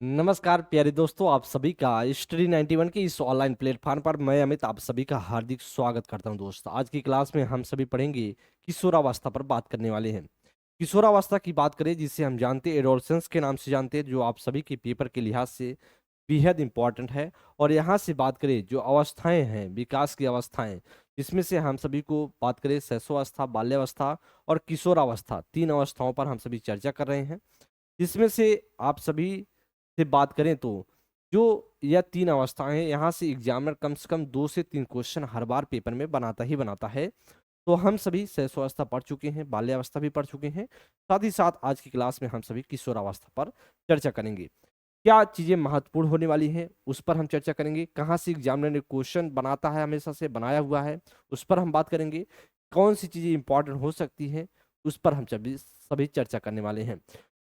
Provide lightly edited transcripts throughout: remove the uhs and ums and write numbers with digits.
नमस्कार प्यारे दोस्तों, आप सभी का स्टडी 91 के इस ऑनलाइन प्लेटफॉर्म पर मैं अमित आप सभी का हार्दिक स्वागत करता हूं। दोस्त, आज की क्लास में हम सभी पढ़ेंगे किशोरावस्था पर बात करने वाले हैं। किशोरावस्था की बात करें जिसे हम जानते हैं एडोलसेंस के नाम से जानते हैं, जो आप सभी के पेपर के लिहाज से बेहद इंपॉर्टेंट है। और यहाँ से बात करें जो अवस्थाएं हैं, विकास की अवस्थाएं, जिसमें से हम सभी को बात करें शैशवावस्था, बाल्यावस्था और किशोरावस्था, तीन अवस्थाओं पर हम सभी चर्चा कर रहे हैं। इसमें से आप सभी से बात करें तो जो यह तीन अवस्थाएं हैं, यहाँ से एग्जामिनर कम से कम 2 से 3 क्वेश्चन हर बार पेपर में बनाता ही बनाता है। तो हम सभी शैशवावस्था पढ़ चुके हैं, बाल्यावस्था भी पढ़ चुके हैं। साथ ही साथ आज की क्लास में हम सभी किशोरावस्था पर चर्चा करेंगे। क्या चीजें महत्वपूर्ण होने वाली हैं उस पर हम चर्चा करेंगे। कहाँ से एग्जामिनर ने क्वेश्चन बनाता है, हमेशा से बनाया हुआ है, उस पर हम बात करेंगे। कौन सी चीजें इंपॉर्टेंट हो सकती हैं उस पर हम सभी सभी चर्चा करने वाले हैं।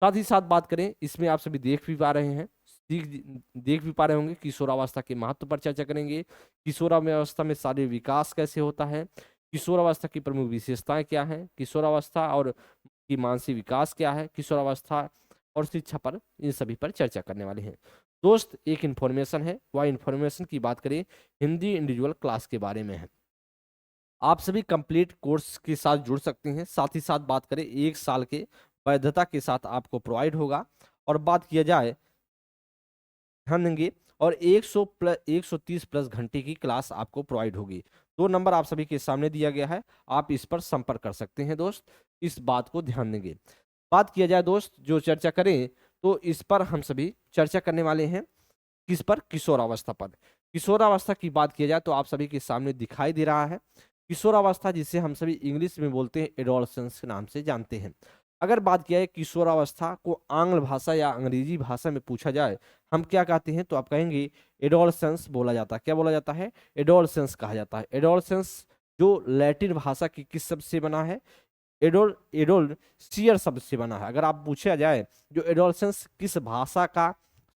साथ ही साथ बात करें, इसमें आप सभी देख भी पा रहे हैं, देख भी पा रहे होंगे, किशोरावस्था के महत्व पर चर्चा करेंगे। किशोरावस्था में शारीरिक विकास कैसे होता है, किशोरावस्था की प्रमुख विशेषताएं क्या हैं, किशोरावस्था और की मानसिक विकास क्या है, किशोरावस्था और शिक्षा पर, इन सभी पर चर्चा करने वाले हैं। दोस्त, एक इन्फॉर्मेशन है, वह इन्फॉर्मेशन की बात करें हिंदी इंडिविजुअल क्लास के बारे में है। आप सभी कंप्लीट कोर्स के साथ जुड़ सकते हैं। साथ ही साथ बात करें 1 साल के वैधता के साथ आपको प्रोवाइड होगा। और बात किया जाए, ध्यान देंगे, और 130 प्लस घंटे की क्लास आपको प्रोवाइड होगी। 2 नंबर आप सभी के सामने दिया गया है, आप इस पर संपर्क कर सकते हैं। दोस्त, इस बात को ध्यान देंगे। बात किया जाए दोस्त, जो चर्चा करें तो इस पर हम सभी चर्चा करने वाले हैं। किस पर? किशोरावस्था पर। किशोरावस्था की बात किया जाए तो आप सभी के सामने दिखाई दे रहा है किशोरावस्था, जिसे हम सभी इंग्लिश में बोलते हैं एडोलसेंस के नाम से जानते हैं। अगर बात किया है किशोरावस्था को आंग्ल भाषा या अंग्रेजी भाषा में पूछा जाए, हम क्या कहते हैं, तो आप कहेंगे एडोलसेंस बोला जाता है। क्या बोला जाता है? एडोलसेंस कहा जाता है। एडोलसेंस जो लैटिन भाषा की किस शब्द से बना है? एडोल एडोल सियर शब्द से बना है। अगर आप पूछा जाए जो एडोलसेंस किस भाषा का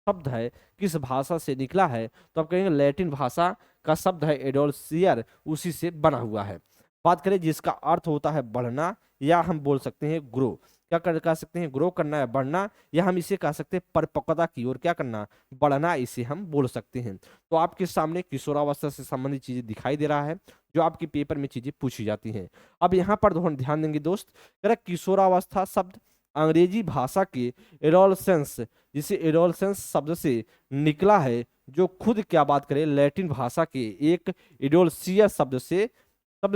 शब्द है, किस भाषा से निकला है, तो आप कहेंगे लैटिन भाषा का शब्द है एडोल्सियर, उसी से बना हुआ है। बात करें जिसका अर्थ होता है बढ़ना, या हम बोल सकते हैं ग्रो। क्या कह सकते हैं? ग्रो करना या बढ़ना, या हम इसे कह सकते हैं परिपक्वता की ओर क्या करना, बढ़ना, इसे हम बोल सकते हैं। तो आपके सामने किशोरावस्था से संबंधित चीजें दिखाई दे रहा है, जो आपके पेपर में चीजें पूछी जाती हैं। अब यहाँ पर ध्यान देंगे दोस्त, अगर किशोरावस्था शब्द अंग्रेजी भाषा के एडोलसेंस, जिसे एडोलसेंस शब्द से निकला है, जो खुद क्या बात करें लैटिन भाषा के एक एडोल्सिया शब्द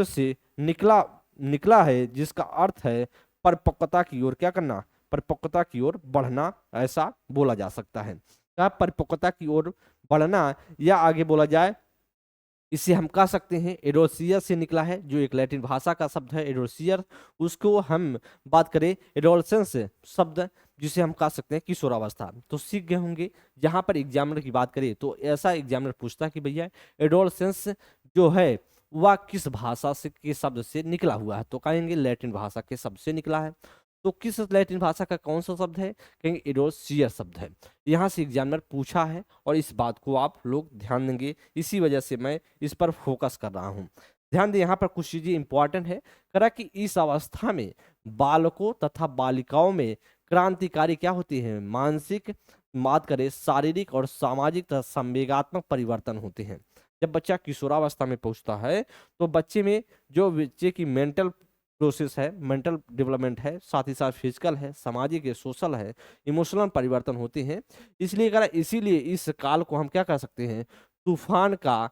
से निकला निकला है, जिसका अर्थ है परिपक्वता की ओर क्या करना, परिपक्वता की ओर बढ़ना, ऐसा बोला जा सकता है। क्या? परिपक्वता की ओर बढ़ना, या आगे बोला जाए इसे हम कह सकते हैं एडोल्सियर से निकला है, जो एक लैटिन भाषा का शब्द है एडोल्सियर। उसको हम बात करें एडोलसेंस शब्द, जिसे हम कह सकते हैं किशोरावस्था। तो सीख गए होंगे। जहां पर एग्जामिनर की बात करें तो ऐसा एग्जामिनर पूछता है कि भैया एडोलसेंस जो है वह किस भाषा से के शब्द से निकला हुआ है, तो कहेंगे लैटिन भाषा के शब्द से निकला है। तो किस लैटिन भाषा का कौन सा शब्द है? कहेंगे एडोल्सियर शब्द है। यहाँ से एग्जामिनर पूछा है और इस बात को आप लोग ध्यान देंगे, इसी वजह से मैं इस पर फोकस कर रहा हूँ। ध्यान दें, यहाँ पर कुछ चीजें इंपॉर्टेंट है। करा कि इस अवस्था में बालकों तथा बालिकाओं में क्रांतिकारी क्या होती है, मानसिक, बात करें शारीरिक और सामाजिक तथा संवेगात्मक परिवर्तन होते हैं। जब बच्चा किशोरावस्था में पहुंचता है तो बच्चे में जो बच्चे की मेंटल प्रोसेस है, मेंटल डेवलपमेंट है, साथ ही साथ फिजिकल है, सामाजिक है, सोशल है, इमोशनल परिवर्तन होते हैं। इसीलिए इस काल को हम क्या कह सकते हैं, तूफान का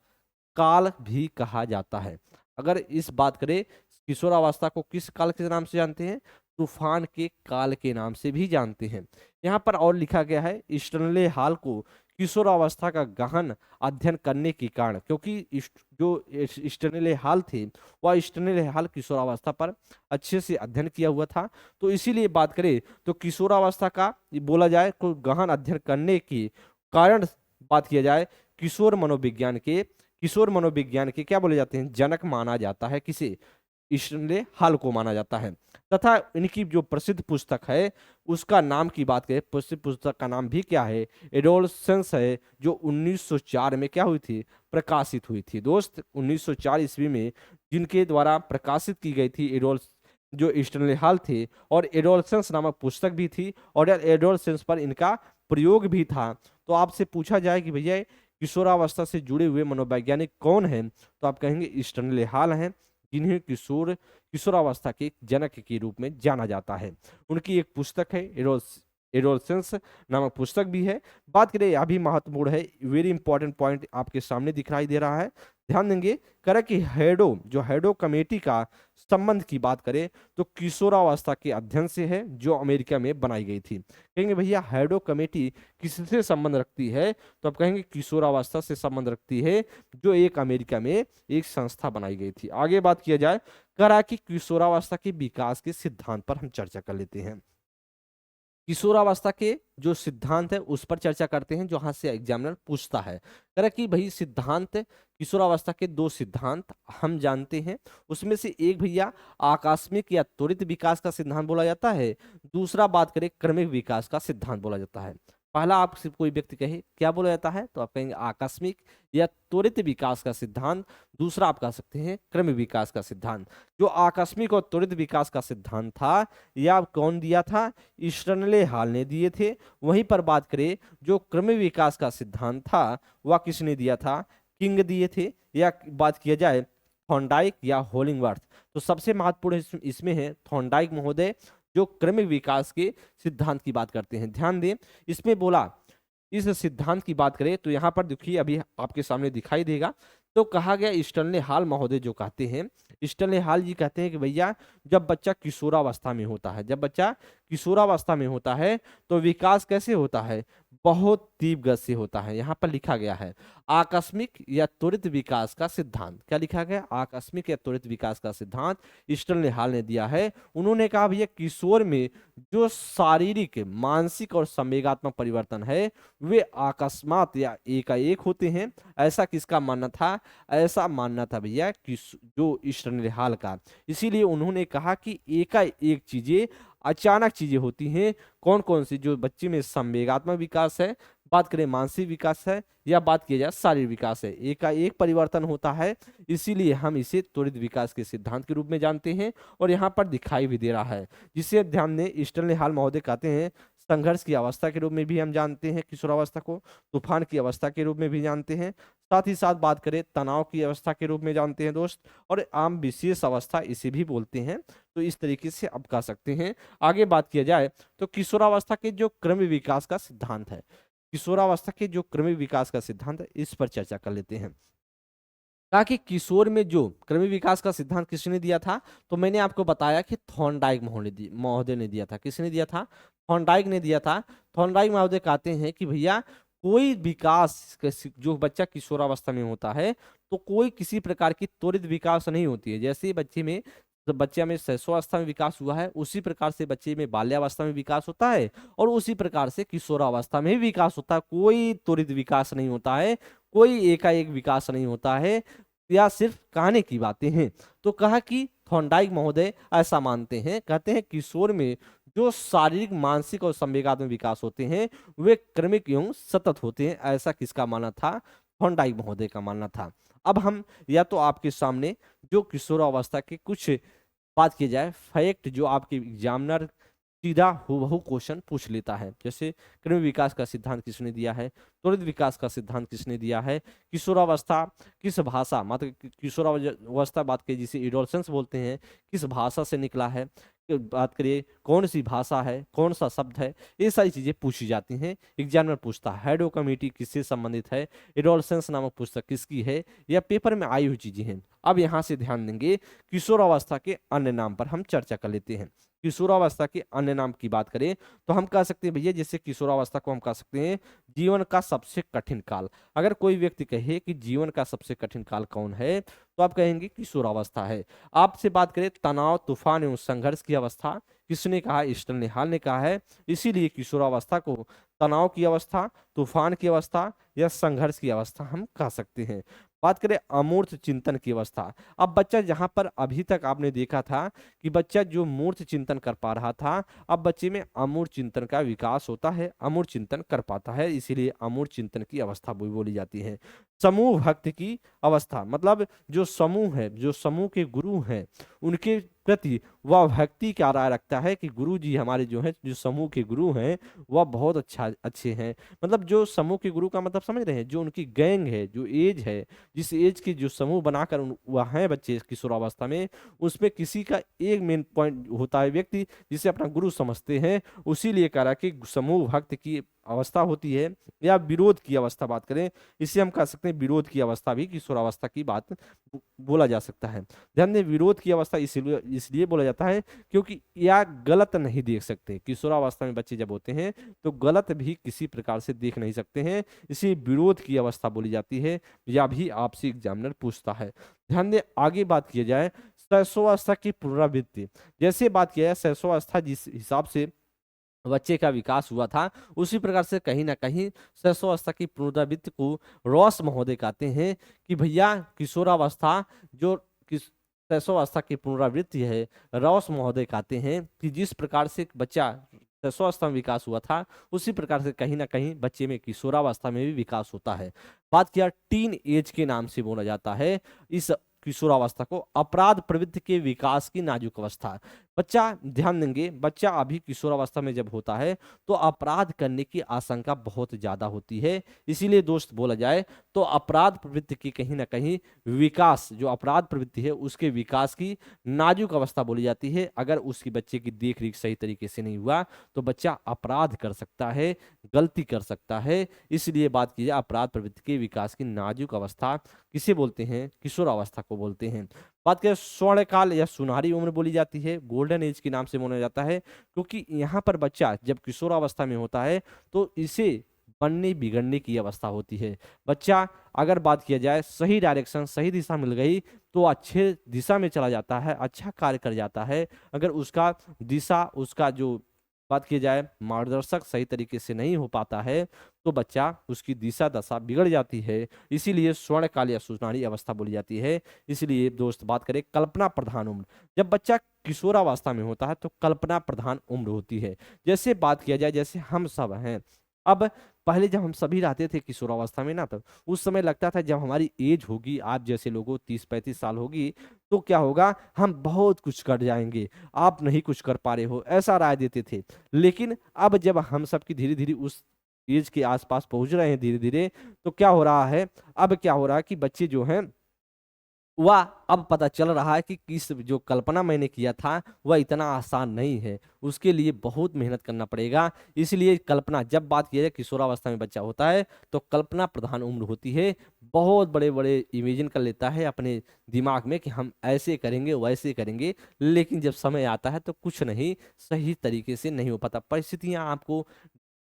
काल भी कहा जाता है। अगर इस बात करें, किशोरावस्था को किस काल के नाम से जानते हैं? तूफान के काल के नाम से भी जानते हैं। यहाँ पर और लिखा गया है स्टैनले हॉल को किशोरावस्था का गहन अध्ययन करने के कारण, क्योंकि जो स्टैनले हॉल थे वह स्टैनले हॉल किशोरावस्था पर अच्छे से अध्ययन किया हुआ था। तो इसीलिए बात करें तो किशोरावस्था का बोला जाए को गहन अध्ययन करने के कारण, बात किया जाए किशोर मनोविज्ञान के क्या बोले जाते हैं, जनक माना जाता है। किसे? स्टैनले हॉल को माना जाता है। तथा इनकी जो प्रसिद्ध पुस्तक है उसका नाम की बात करें, प्रसिद्ध पुस्तक का नाम भी क्या है, एडोलसेंस है, जो 1904 में क्या हुई थी, प्रकाशित हुई थी। दोस्त, 1904 ईस्वी में जिनके द्वारा प्रकाशित की गई थी जो स्टैनले हॉल थे, और एडोलसेंस नामक पुस्तक भी थी, और एडोलसेंस पर इनका प्रयोग भी था। तो आपसे पूछा जाए कि भैया किशोरावस्था से जुड़े हुए मनोवैज्ञानिक कौन हैं, तो आप कहेंगे स्टैनले हॉल हैं, जिन्हें किशोरावस्था के जनक के रूप में जाना जाता है। उनकी एक पुस्तक है एडोलसेंस नामक पुस्तक भी है। बात करें, यह भी महत्वपूर्ण है, वेरी इंपॉर्टेंट पॉइंट आपके सामने दिखाई दे रहा है, ध्यान देंगे। करें कि हेडो कमेटी का संबंध की बात करें तो किशोरावस्था के अध्ययन से है, जो अमेरिका में बनाई गई थी। कहेंगे भैया हेडो कमेटी किससे संबंध रखती है, तो आप कहेंगे किशोरावस्था से संबंध रखती है, जो एक अमेरिका में एक संस्था बनाई गई थी। आगे बात किया जाए, करा कि किशोरावस्था के विकास के सिद्धांत पर हम चर्चा कर लेते हैं। किशोरावस्था के जो सिद्धांत है उस पर चर्चा करते हैं, जहां से एग्जामिनर पूछता है। कह कि भाई सिद्धांत, किशोरावस्था के दो सिद्धांत हम जानते हैं, उसमें से एक भैया आकस्मिक या त्वरित विकास का सिद्धांत बोला जाता है, दूसरा बात करें क्रमिक विकास का सिद्धांत बोला जाता है। पहला आपसे कोई व्यक्ति कहे क्या बोला जाता है, तो आप कहेंगे आकस्मिक या त्वरित विकास का सिद्धांत, दूसरा आप कह सकते हैं क्रमिक विकास का सिद्धांत। जो आकस्मिक और त्वरित विकास का सिद्धांत था, यह कौन दिया था, स्टर्नले हॉल ने दिए थे। वहीं पर बात करें, जो क्रमिक विकास का सिद्धांत था वह किसने दिया था, किंग दिए थे। या बात किया जाए थॉर्नडाइक या होलिंगवर्थ, तो सबसे महत्वपूर्ण इसमें है थॉर्नडाइक महोदय, जो क्रमिक विकास के सिद्धांत की बात करते हैं। ध्यान दें, इसमें बोला, इस सिद्धांत की बात करें तो यहाँ पर देखिए अभी आपके सामने दिखाई देगा, तो कहा गया स्टर्नले हॉल महोदय जो कहते हैं, स्टर्नले हॉल जी कहते हैं कि भैया जब बच्चा किशोरावस्था में होता है, जब बच्चा किशोरावस्था में होता है तो विकास कैसे होता है, बहुत तीव्र गति से होता है। यहाँ पर लिखा गया है आकस्मिक या त्वरित विकास का सिद्धांत। क्या लिखा गया, आकस्मिक या त्वरित विकास का सिद्धांत स्टर्नले हॉल ने दिया है। उन्होंने कहा भैया किशोर में जो शारीरिक, मानसिक और संवेगात्मक परिवर्तन है वे अकस्मात या एकाएक होते हैं। ऐसा किसका मानना था, ऐसा मानना था भैया कि जो स्टर्नले हॉल का। इसीलिए उन्होंने कहा कि एकाएक चीजें, अचानक चीजें होती हैं। कौन कौन सी, जो बच्चे में संवेगात्मक विकास है, बात करें मानसिक विकास है, या बात किया जाए शारीरिक विकास है, एकाएक परिवर्तन होता है। इसीलिए हम इसे त्वरित विकास के सिद्धांत के रूप में जानते हैं, और यहाँ पर दिखाई भी दे रहा है। जिसे ध्यान दें, स्टर्नले हॉल महोदय कहते हैं संघर्ष की अवस्था के रूप में भी हम जानते हैं किशोरावस्था को, तूफान की अवस्था के रूप में भी जानते हैं, साथ ही साथ बात करें तनाव की अवस्था के रूप में जानते हैं दोस्त, और आम विशेष अवस्था इसे भी बोलते हैं। तो इस तरीके से आप कह सकते हैं। आगे बात किया जाए तो किशोरावस्था के जो क्रमिक विकास का सिद्धांत है, किशोरावस्था के जो क्रमिक विकास का सिद्धांत है, इस पर चर्चा कर लेते हैं। कहा कि किशोर में जो क्रमिक विकास का सिद्धांत किसने दिया था, तो मैंने आपको बताया कि थॉर्नडाइक महोदय ने दिया था। किसने दिया था, थॉर्नडाइक ने दिया था। थॉर्नडाइक महोदय कहते हैं कि भैया कोई विकास जो बच्चा किशोरावस्था में होता है, तो कोई किसी प्रकार की त्वरित विकास नहीं होती है। जैसे ही बच्चे में, जब बच्चे में शैशवावस्था में विकास हुआ है, उसी प्रकार से बच्चे में बाल्यावस्था में विकास होता है, और उसी प्रकार से किशोरावस्था में भी विकास होता है। कोई त्वरित विकास नहीं होता है, कोई एकाएक विकास नहीं होता है, या सिर्फ कहने की बातें हैं। तो कहा कि थॉर्नडाइक महोदय ऐसा मानते हैं, कहते हैं किशोर में जो शारीरिक, मानसिक और संवेगात्मक विकास होते हैं वे क्रमिक एवं सतत होते हैं। ऐसा किसका मानना था, थॉर्नडाइक महोदय का मानना था। अब हम या तो आपके सामने जो किशोरावस्था के कुछ बात की जाए फैक्ट, जो आपके एग्जामिनर सीधा हूबहू क्वेश्चन पूछ लेता है, जैसे क्रमिक विकास का सिद्धांत किसने दिया है, त्वरित विकास का सिद्धांत किसने दिया है, किशोरावस्था किस भाषा, मतलब किशोरावस्था बात करिए जिसे एडोलसेंस बोलते हैं, किस भाषा से निकला है, बात करिए कौन सी भाषा है, कौन सा शब्द है, ये सारी चीजें पूछी जाती हैं। एग्जामिनर पूछता है हेडो कमेटी किससे संबंधित है, एडोलसेंस नामक पुस्तक किसकी है, या पेपर में आई हुई चीजें हैं। अब यहाँ से ध्यान देंगे, किशोरावस्था के अन्य नाम पर हम चर्चा कर लेते हैं। किशोरावस्था के अन्य नाम की बात करें तो हम कह सकते हैं भैया, जैसे किशोरावस्था को हम कह सकते हैं जीवन का सबसे कठिन काल। अगर कोई व्यक्ति कहे कि जीवन का सबसे कठिन काल कौन है, तो आप कहेंगे किशोरावस्था है। आपसे बात करें तनाव, तूफान एवं संघर्ष की अवस्था, किसने कहा, स्टर्नले हॉल ने कहा है। इसीलिए किशोरावस्था को तनाव की अवस्था, तूफान की अवस्था या संघर्ष की अवस्था हम कह सकते हैं। बात करें अमूर्त चिंतन की अवस्था, अब बच्चा जहां पर अभी तक आपने देखा था कि बच्चा जो मूर्त चिंतन कर पा रहा था, अब बच्चे में अमूर्त चिंतन का विकास होता है, अमूर्त चिंतन कर पाता है, इसीलिए अमूर्त चिंतन की अवस्था भी बोली जाती है। समूह भक्त की अवस्था, मतलब जो समूह है, जो समूह के गुरु हैं, उनके प्रति वह भक्ति क्या राय रखता है कि गुरु जी हमारे जो हैं, जो समूह के गुरु हैं, वह बहुत अच्छे हैं। मतलब जो समूह के गुरु का मतलब समझ रहे हैं, जो उनकी गैंग है, जो एज है, जिस एज के जो समूह बनाकर वह हैं बच्चे किशोरावस्था में, उसमें किसी का एक मेन पॉइंट होता है, व्यक्ति जिसे अपना गुरु समझते हैं, उसी लिए कह रहा कि समूह भक्त की अवस्था होती है, या विरोध की अवस्था बात करें, इसे हम कह सकते हैं विरोध की अवस्था भी किशोरावस्था की बात बोला जा सकता है। ध्यान दें, विरोध की अवस्था इसलिए इसलिए बोला जाता है क्योंकि या गलत नहीं देख सकते, किशोरावस्था में बच्चे जब होते हैं तो गलत भी किसी प्रकार से देख नहीं सकते हैं, इसे विरोध की अवस्था बोली जाती है, या भी आपसे एग्जामिनर पूछता है। ध्यान दें, आगे बात किया जाए शैशवावस्था की पुनरावृत्ति। जैसे बात किया जाए शैशवावस्था जिस हिसाब से बच्चे का विकास हुआ था, उसी प्रकार से कहीं ना कहीं शैशवावस्था की पुनरावृत्ति को रॉस महोदय कहते हैं कि भैया किशोरावस्था जो शैशवावस्था की पुनरावृत्ति है, रॉस महोदय कहते हैं कि जिस प्रकार से बच्चा शैशवावस्था में विकास हुआ था, उसी प्रकार से कहीं ना कहीं बच्चे में किशोरावस्था में भी विकास होता है। बात किया टीन एज के नाम से बोला जाता है इस किशोरावस्था को, अपराध प्रवृत्ति के विकास की नाजुक अवस्था। बच्चा, ध्यान देंगे, बच्चा अभी किशोरावस्था में जब होता है तो अपराध करने की आशंका बहुत ज्यादा होती है, इसीलिए दोस्त बोला जाए तो अपराध प्रवृत्ति की कहीं ना कहीं विकास, जो अपराध प्रवृत्ति है उसके विकास की नाजुक अवस्था बोली जाती है। अगर उसकी बच्चे की देख रेख सही तरीके से नहीं हुआ तो बच्चा अपराध कर सकता है, गलती कर सकता है, इसलिए बात की जाए अपराध प्रवृत्ति के विकास की नाजुक अवस्था किसे बोलते हैं, किशोरावस्था को बोलते हैं। बात करें स्वर्णकाल या सुनहरी उम्र बोली जाती है, गोल्डन एज के नाम से माना जाता है, क्योंकि यहाँ पर बच्चा जब किशोरावस्था में होता है तो इसे बनने बिगड़ने की अवस्था होती है। बच्चा अगर बात किया जाए सही डायरेक्शन, सही दिशा मिल गई तो अच्छे दिशा में चला जाता है, अच्छा कार्य कर जाता है। अगर उसका दिशा, उसका जो बात की जाए मार्गदर्शक सही तरीके से नहीं हो पाता है तो बच्चा, उसकी दिशा दशा बिगड़ जाती है, इसीलिए स्वर्णकाल या सुनहरी अवस्था बोली जाती है। इसलिए दोस्त बात करें कल्पना प्रधान उम्र, जब बच्चा किशोरावस्था में होता है तो कल्पना प्रधान उम्र होती है। जैसे बात किया जाए, जैसे हम सब हैं, अब पहले जब हम सभी रहते थे किशोरावस्था में ना, तब उस समय लगता था जब हमारी एज होगी, आप जैसे लोगों 30-35 साल होगी, तो क्या होगा, हम बहुत कुछ कर जाएंगे, आप नहीं कुछ कर पा रहे हो, ऐसा राय देते थे। लेकिन अब जब हम सबकी धीरे धीरे उस एज के आसपास पहुंच रहे हैं धीरे धीरे, तो क्या हो रहा है, अब क्या हो रहा है कि बच्चे जो हैं वह, अब पता चल रहा है कि किस जो कल्पना मैंने किया था वह इतना आसान नहीं है, उसके लिए बहुत मेहनत करना पड़ेगा। इसलिए कल्पना, जब बात की जाए किशोरावस्था में बच्चा होता है तो कल्पना प्रधान उम्र होती है, बहुत बड़े बड़े इमेजिन कर लेता है अपने दिमाग में कि हम ऐसे करेंगे वैसे करेंगे, लेकिन जब समय आता है तो कुछ नहीं सही तरीके से नहीं हो पाता। परिस्थितियां आपको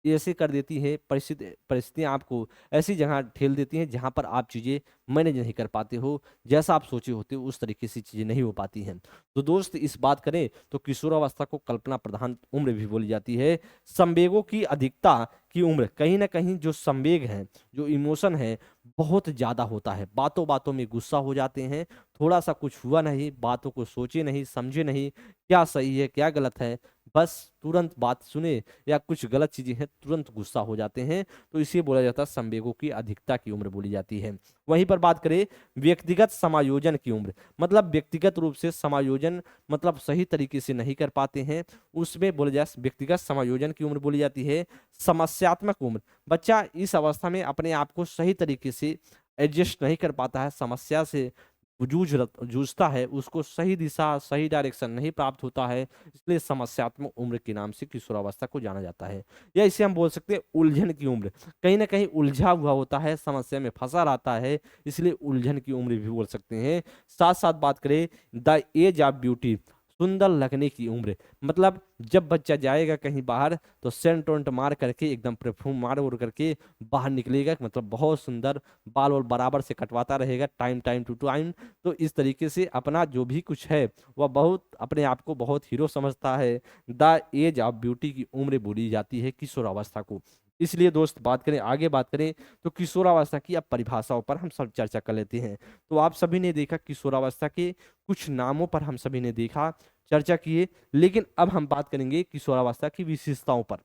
ऐसे कर देती है, परिस्थितियां आपको ऐसी जगह ठेल देती हैं जहां पर आप चीजें मैनेज नहीं कर पाते हो, जैसा आप सोचे होते हो उस तरीके से चीजें नहीं हो पाती हैं। तो दोस्त इस बात करें तो किशोरावस्था को कल्पना प्रधान उम्र भी बोली जाती है। संवेगों की अधिकता की उम्र, कहीं ना कहीं जो संवेग है, जो इमोशन है, बहुत ज्यादा होता है, बातों बातों में गुस्सा हो जाते हैं, थोड़ा सा कुछ हुआ नहीं, बातों को सोचे नहीं, समझे नहीं क्या सही है क्या गलत है, बस तुरंत बात सुने या कुछ गलत चीजें हैं तुरंत गुस्सा हो जाते हैं, तो इसे बोला जाता है संवेगों की अधिकता की उम्र बोली जाती है। वहीं पर बात करें व्यक्तिगत समायोजन की उम्र, मतलब व्यक्तिगत रूप से समायोजन, मतलब सही तरीके से नहीं कर पाते हैं, उसमें बोला जाए व्यक्तिगत समायोजन की उम्र बोली जाती है। समस्यात्मक उम्र, बच्चा इस अवस्था में अपने आप को सही तरीके से एडजस्ट नहीं कर पाता है, समस्या से जूझता है, उसको सही दिशा सही डायरेक्शन नहीं प्राप्त होता है, इसलिए समस्यात्मक उम्र के नाम से किशोरावस्था को जाना जाता है। या इसे हम बोल सकते हैं उलझन की उम्र, कहीं ना कहीं उलझा हुआ होता है, समस्या में फंसा रहता है, इसलिए उलझन की उम्र भी बोल सकते हैं। साथ साथ बात करें द एज ऑफ ब्यूटी, सुंदर लगने की उम्र, मतलब जब बच्चा जाएगा कहीं बाहर तो सेंट वेंट मार करके, एकदम परफ्यूम मार उड़ करके बाहर निकलेगा, मतलब बहुत सुंदर, बाल और बराबर से कटवाता रहेगा टाइम टाइम टू टाइम, तो इस तरीके से अपना जो भी कुछ है वह बहुत अपने आप को बहुत हीरो समझता है। द एज ऑफ ब्यूटी की उम्र बोली जाती है किशोरावस्था को। इसलिए दोस्त बात करें, आगे बात करें तो किशोरावस्था की अब परिभाषाओं पर हम सब चर्चा कर लेते हैं। तो आप सभी ने देखा किशोरावस्था के कुछ नामों पर हम सभी ने देखा, चर्चा किए, लेकिन अब हम बात करेंगे किशोरावस्था की विशेषताओं पर।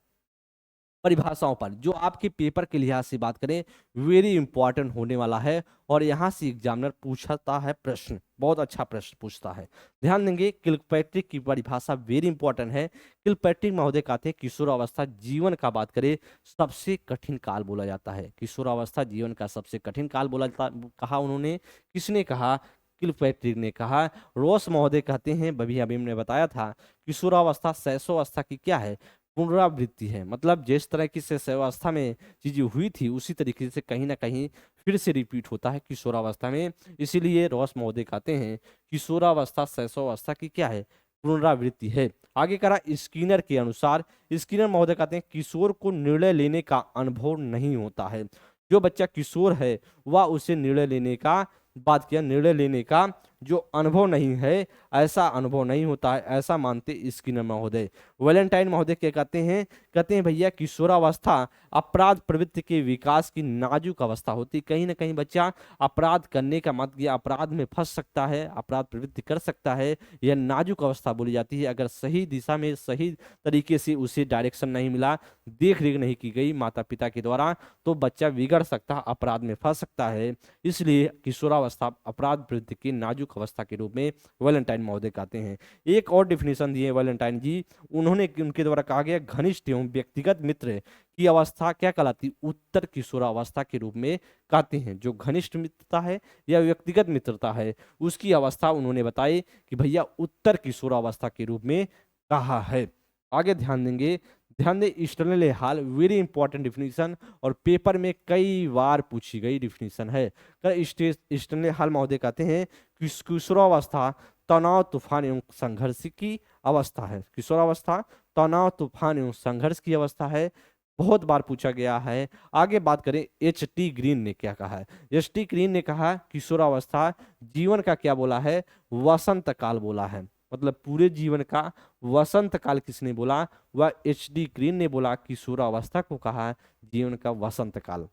परिभाषाओं पर, जो आपके पेपर के लिहाज से बात करें वेरी इंपॉर्टेंट होने वाला है, और यहाँ से एग्जामिनर पूछता है प्रश्न, बहुत अच्छा प्रश्न पूछता है। ध्यान देंगे, किल्पैट्रिक की परिभाषा वेरी इंपॉर्टेंट है। किल्पैट्रिक महोदय कहते हैं किशोरावस्था जीवन का बात करें सबसे कठिन काल बोला जाता है। किशोरावस्था जीवन का सबसे कठिन काल बोला जाता, कहा उन्होंने, किसने कहा? किल्पैट्रिक ने कहा। रोस महोदय कहते हैं, अभी अभी हमने बताया था, किशोरावस्था शैशवावस्था की क्या है? पुनरावृत्ति है। मतलब जिस तरह की शैशवावस्था में चीजें हुई थी उसी तरीके से कहीं ना कहीं फिर से रिपीट होता है किशोरावस्था में। इसीलिए रॉस महोदय कहते हैं किशोरावस्था शैशवावस्था की क्या है? पुनरावृत्ति है। आगे करा स्किनर के अनुसार, स्किनर महोदय कहते हैं किशोर को निर्णय लेने का अनुभव नहीं होता है। जो बच्चा किशोर है वह उसे निर्णय लेने का, बात किया, निर्णय लेने का जो अनुभव नहीं है, ऐसा अनुभव नहीं होता है, ऐसा मानते स्किनर महोदय। वैलेंटाइन महोदय क्या कहते हैं? कहते हैं भैया किशोरावस्था अपराध प्रवृत्ति के विकास की नाजुक अवस्था होती। कहीं ना कहीं बच्चा अपराध करने का मत, या अपराध में फंस सकता है, अपराध प्रवृत्ति कर सकता है, यह नाजुक अवस्था बोली जाती है। अगर सही दिशा में सही तरीके से उसे डायरेक्शन नहीं मिला, देख रेख नहीं की गई माता पिता के द्वारा, तो बच्चा बिगड़ सकता, अपराध में फंस सकता है। इसलिए किशोरावस्था अपराध प्रवृत्ति की नाजुक अवस्था के रूप में वैलेंटाइन महोदय कहते हैं। एक और डिफिनेशन दिए वैलेंटाइन जी, उन्होंने, उनके द्वारा कहा गया घनिष्ठ एवं व्यक्तिगत मित्र की अवस्था क्या कहलाती? उत्तर किशोरावस्था के रूप में कहते हैं। जो घनिष्ठ मित्रता है या व्यक्तिगत मित्रता है उसकी अवस्था उन्होंने बताई कि भैया उत्तर किशोरावस्था के रूप में कहा है। आगे ध्यान देंगे, ध्यान दें, स्टर्नले हाल वेरी इंपॉर्टेंट डिफिनीशन, और पेपर में कई बार पूछी गई डिफिनीशन है। स्टर्नले हाल महोदय कहते हैं कि किशोरावस्था तनाव तूफान एवं संघर्ष की अवस्था है। किशोरावस्था तनाव तूफान एवं संघर्ष की अवस्था है, बहुत बार पूछा गया है। आगे बात करें H.T. ग्रीन ने क्या कहा है? H.T. ग्रीन ने कहा किशोरावस्था जीवन का क्या बोला है? वसंत काल बोला है। मतलब पूरे जीवन का वसंत काल किसने बोला? वह H.D. ग्रीन ने बोला। किशोरावस्था को कहा जीवन का वसंत काल।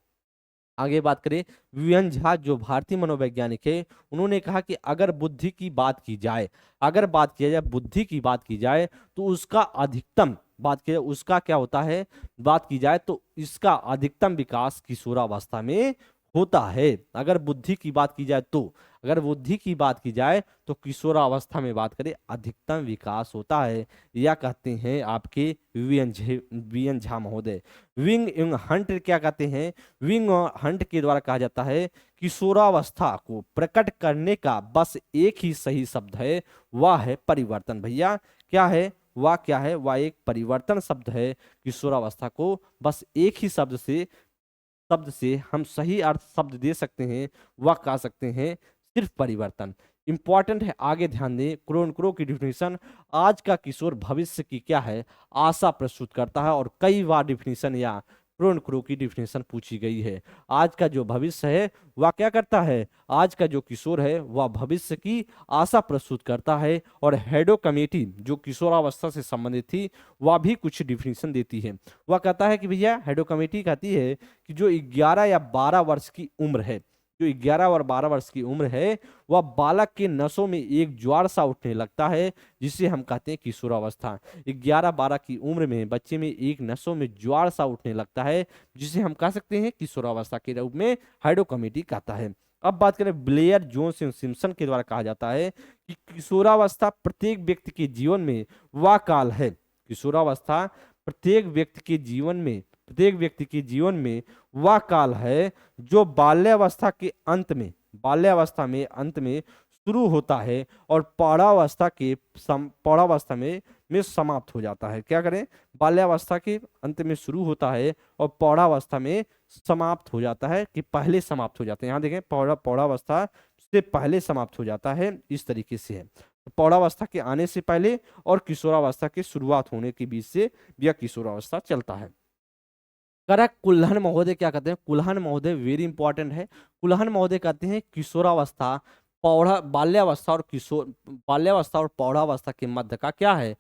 आगे बात करें विवियन झा, जो भारतीय मनोवैज्ञानिक है, उन्होंने कहा कि अगर बुद्धि की बात की जाए, अगर बात किया जाए बुद्धि की बात की जाए तो उसका अधिकतम, बात किया उसका क्या होता है, बात की जाए तो इसका अधिकतम विकास किशोरावस्था में होता है। अगर बुद्धि की बात की जाए तो, अगर बुद्धि की बात की जाए तो किशोरावस्था में बात करें अधिकतम विकास होता है, या कहते हैं आपके विवियन झा महोदय। विंग एवं हंट क्या कहते हैं? विंग और हंट के द्वारा कहा जाता है किशोरावस्था को प्रकट करने का बस एक ही सही शब्द है, वह है परिवर्तन। भैया क्या है? वह क्या है? वह एक परिवर्तन शब्द है। किशोरावस्था को बस एक ही शब्द से हम सही अर्थ शब्द दे सकते हैं, वह कह सकते हैं सिर्फ परिवर्तन। इंपॉर्टेंट है, आगे ध्यान दें। क्रोनक्रो की डिफिनीशन, आज का किशोर भविष्य की क्या है? आशा प्रस्तुत करता है, और कई बार डिफिनीशन या क्रोनक्रो की डिफिनीशन पूछी गई है। आज का जो भविष्य है वह क्या करता है? आज का जो किशोर है वह भविष्य की आशा प्रस्तुत करता है। और हेडो कमेटी जो किशोरावस्था से संबंधित थी वह भी कुछ डिफिनीशन देती है। वह कहता है कि भैया, हेडो कमेटी कहती है कि जो 11 या 12 वर्ष की उम्र है, जो 11 और 12 वर्ष की उम्र है, वह बालक के नसों में एक ज्वार सा उठने लगता है, जिसे हम कहते हैं किशोरावस्था। 11-12 की उम्र में बच्चे में एक नसों में ज्वार सा उठने लगता है, जिसे हम कह सकते हैं किशोरावस्था के रूप में हाइडो कमेटी कहता है। अब बात करें ब्लेयर, जोन्स एवं सिम्पसन के द्वारा कहा जाता है कि किशोरावस्था प्रत्येक व्यक्ति के जीवन में वह काल है। किशोरावस्था प्रत्येक व्यक्ति के जीवन में, प्रत्येक व्यक्ति के जीवन में वह काल है जो बाल्यावस्था के अंत में, बाल्यावस्था में अंत में शुरू होता है और पौढ़ावस्था में समाप्त हो जाता है। क्या करें? बाल्यावस्था के अंत में शुरू होता है और पौढ़ावस्था में समाप्त हो जाता है, कि पहले समाप्त हो जाते हैं। यहाँ देखें, पौढ़ावस्था से पहले समाप्त हो जाता है, इस तरीके से है। पौढ़ावस्था के आने से पहले और किशोरावस्था की शुरुआत होने के बीच से यह किशोरावस्था चलता है। करेक्ट। कुल्हन महोदय क्या कहते हैं? कुल्हन महोदय वेरी इंपॉर्टेंट है। कुल्हन महोदय कहते हैं किशोरावस्था बाल्यावस्था और पौढ़ावस्था के मध्य का क्या है?